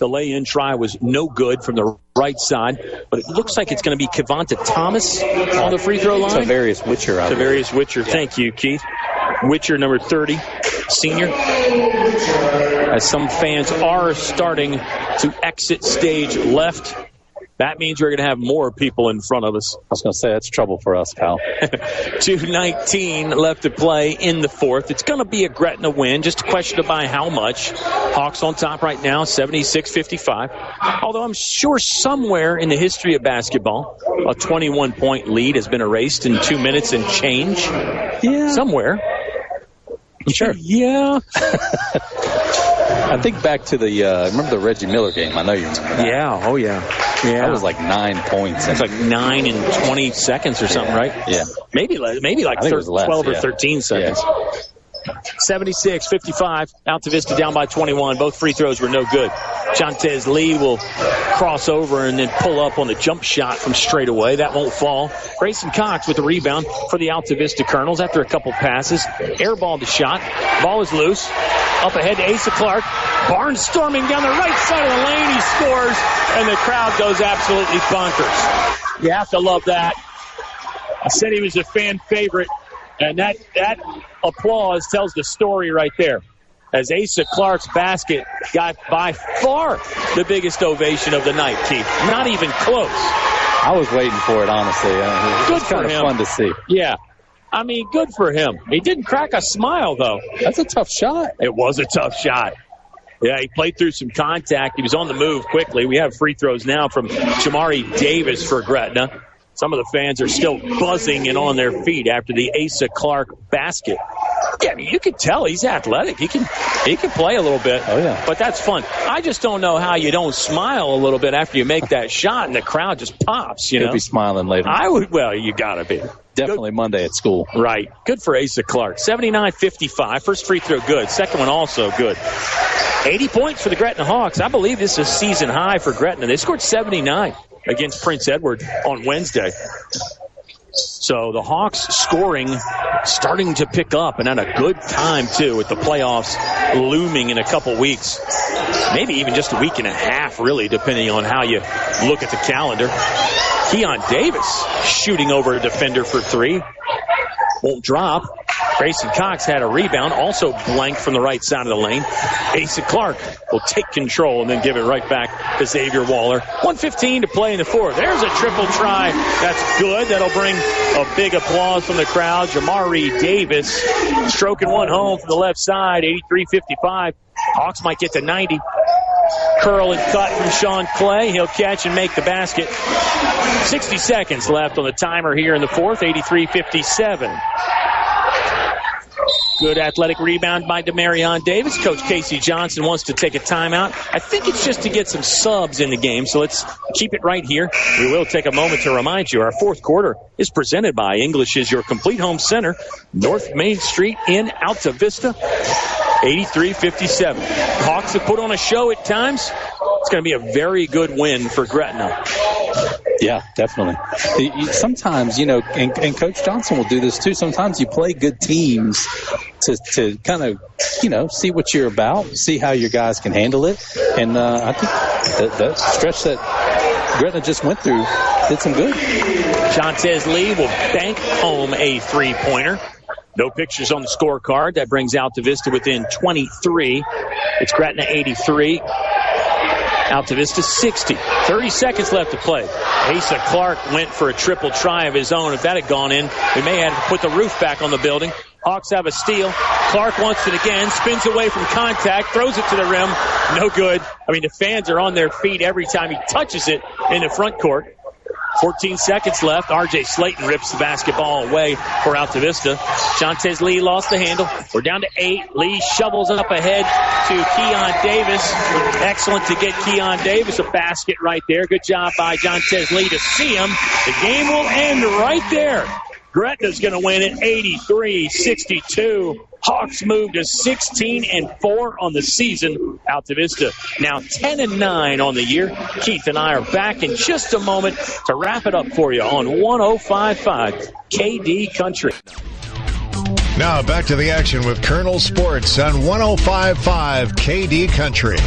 The lay-in try was no good from the right side, but it looks like it's going to be Kevonta Thomas on the free throw line. Tavarius Witcher out there. Tavarius Witcher. Yeah. Thank you, Keith. Witcher, number 30, senior. As some fans are starting to exit stage left. That means we're going to have more people in front of us. I was going to say, that's trouble for us, pal. 2:19 left to play in the fourth. It's going to be a Gretna win, just a question of by how much. Hawks on top right now, 76-55. Although I'm sure somewhere in the history of basketball, a 21-point lead has been erased in 2 minutes and change. Yeah. Somewhere. Sure. Yeah. I think back to the, remember the Reggie Miller game? I know you remember that. Yeah, oh yeah. Yeah. That was like 9 points. It's like 9 and 20 seconds or something, right? Yeah. Maybe like 12 or 13 seconds. Yeah. 76-55. Altavista down by 21. Both free throws were no good. Jontez Lee will cross over and then pull up on the jump shot from straight away. That won't fall. Grayson Cox with the rebound for the Altavista Colonels after a couple passes. Airballed the shot. Ball is loose. Up ahead to Asa Clark. Barnes storming down the right side of the lane. He scores, and the crowd goes absolutely bonkers. You have to love that. I said he was a fan favorite, and that applause tells the story right there. As Asa Clark's basket got by far the biggest ovation of the night, Keith. Not even close. I was waiting for it, honestly. It was kind of fun to see. Yeah. I mean, good for him. He didn't crack a smile, though. That's a tough shot. It was a tough shot. Yeah, he played through some contact. He was on the move quickly. We have free throws now from Jamari Davis for Gretna. Some of the fans are still buzzing and on their feet after the Asa Clark basket. Yeah, I mean, you can tell he's athletic. He can play a little bit. Oh, yeah. But that's fun. I just don't know how you don't smile a little bit after you make that shot and the crowd just pops, you know? You'll be smiling later. Well, you got to be. Definitely good. Monday at school. Right. Good for Asa Clark. 79-55. First free throw good. Second one also good. 80 points for the Gretna Hawks. I believe this is a season high for Gretna. They scored 79 against Prince Edward on Wednesday. So the Hawks scoring starting to pick up, and at a good time, too, with the playoffs looming in a couple weeks. Maybe even just a week and a half, really, depending on how you look at the calendar. Keon Davis shooting over a defender for three. Won't drop. Grayson Cox had a rebound, also blanked from the right side of the lane. Asa Clark will take control and then give it right back to Xavier Waller. 1:15 to play in the fourth. There's a triple try. That's good. That'll bring a big applause from the crowd. Jamari Davis stroking one home from the left side, 83-55. Hawks might get to 90. Curl and cut from Sean Clay. He'll catch and make the basket. 60 seconds left on the timer here in the fourth, 83-57. Good athletic rebound by Demarion Davis. Coach Casey Johnson wants to take a timeout. I think it's just to get some subs in the game, so let's keep it right here. We will take a moment to remind you our fourth quarter is presented by English is your complete home center, North Main Street in Altavista, 83-57. Hawks have put on a show at times. It's going to be a very good win for Gretna. Yeah, definitely. Sometimes, and Coach Johnson will do this too. Sometimes you play good teams to kind of, see what you're about, see how your guys can handle it. And I think that stretch that Gretna just went through did some good. Jontez Lee will bank home a three-pointer. No pictures on the scorecard. That brings Altavista within 23. It's Gretna 83. Altavista 60. 30 seconds left to play. Asa Clark went for a triple try of his own. If that had gone in, we may have to put the roof back on the building. Hawks have a steal. Clark wants it again, spins away from contact, throws it to the rim. No good. I mean, the fans are on their feet every time he touches it in the front court. 14 seconds left. R.J. Slayton rips the basketball away for Altavista. Jontez Lee lost the handle. We're down to 8. Lee shovels up ahead to Keon Davis. Excellent to get Keon Davis a basket right there. Good job by Jontez Lee to see him. The game will end right there. Gretna's going to win it 83-62. Hawks move to 16-4 on the season. Altavista now 10-9 on the year. Keith and I are back in just a moment to wrap it up for you on 105.5 KD Country. Now back to the action with Colonel Sports on 105.5 KD Country.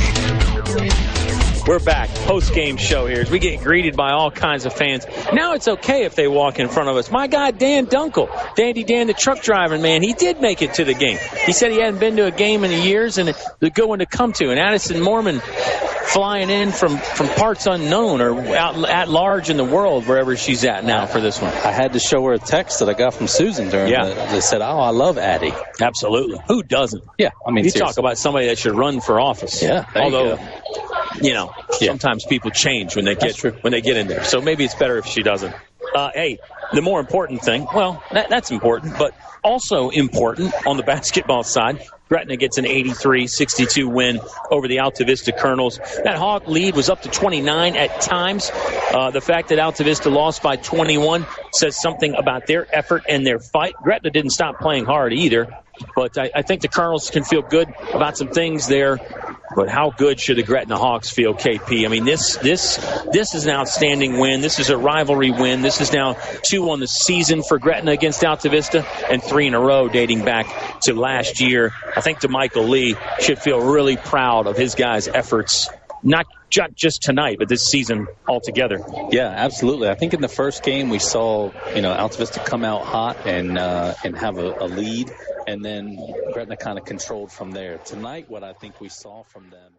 We're back. Post-game show here as we get greeted by all kinds of fans. Now it's okay if they walk in front of us. My guy, Dan Dunkel, Dandy Dan, the truck driving man, he did make it to the game. He said he hadn't been to a game in years, and it's a good one to come to. And Addison Mormon flying in from parts unknown or out at large in the world, wherever she's at now for this one. I had to show her a text that I got from Susan during they said, oh, I love Addie. Absolutely. Who doesn't? Yeah, I mean, you seriously. Talk about somebody that should run for office. Yeah, although, sometimes people change when they get in there. So maybe it's better if she doesn't. Hey, the more important thing, well, that's important, but also important on the basketball side, Gretna gets an 83-62 win over the Altavista Colonels. That Hawk lead was up to 29 at times. The fact that Altavista lost by 21 says something about their effort and their fight. Gretna didn't stop playing hard either, but I think the Colonels can feel good about some things there. But how good should the Gretna Hawks feel, KP? I mean, this is an outstanding win. This is a rivalry win. This is now 2 on the season for Gretna against Altavista and 3 in a row dating back to last year. I think DeMichael Lee should feel really proud of his guys' efforts, not just tonight, but this season altogether. Yeah, absolutely. I think in the first game we saw, Altavista come out hot and have a lead, and then Gretna kind of controlled from there. Tonight, what I think we saw from them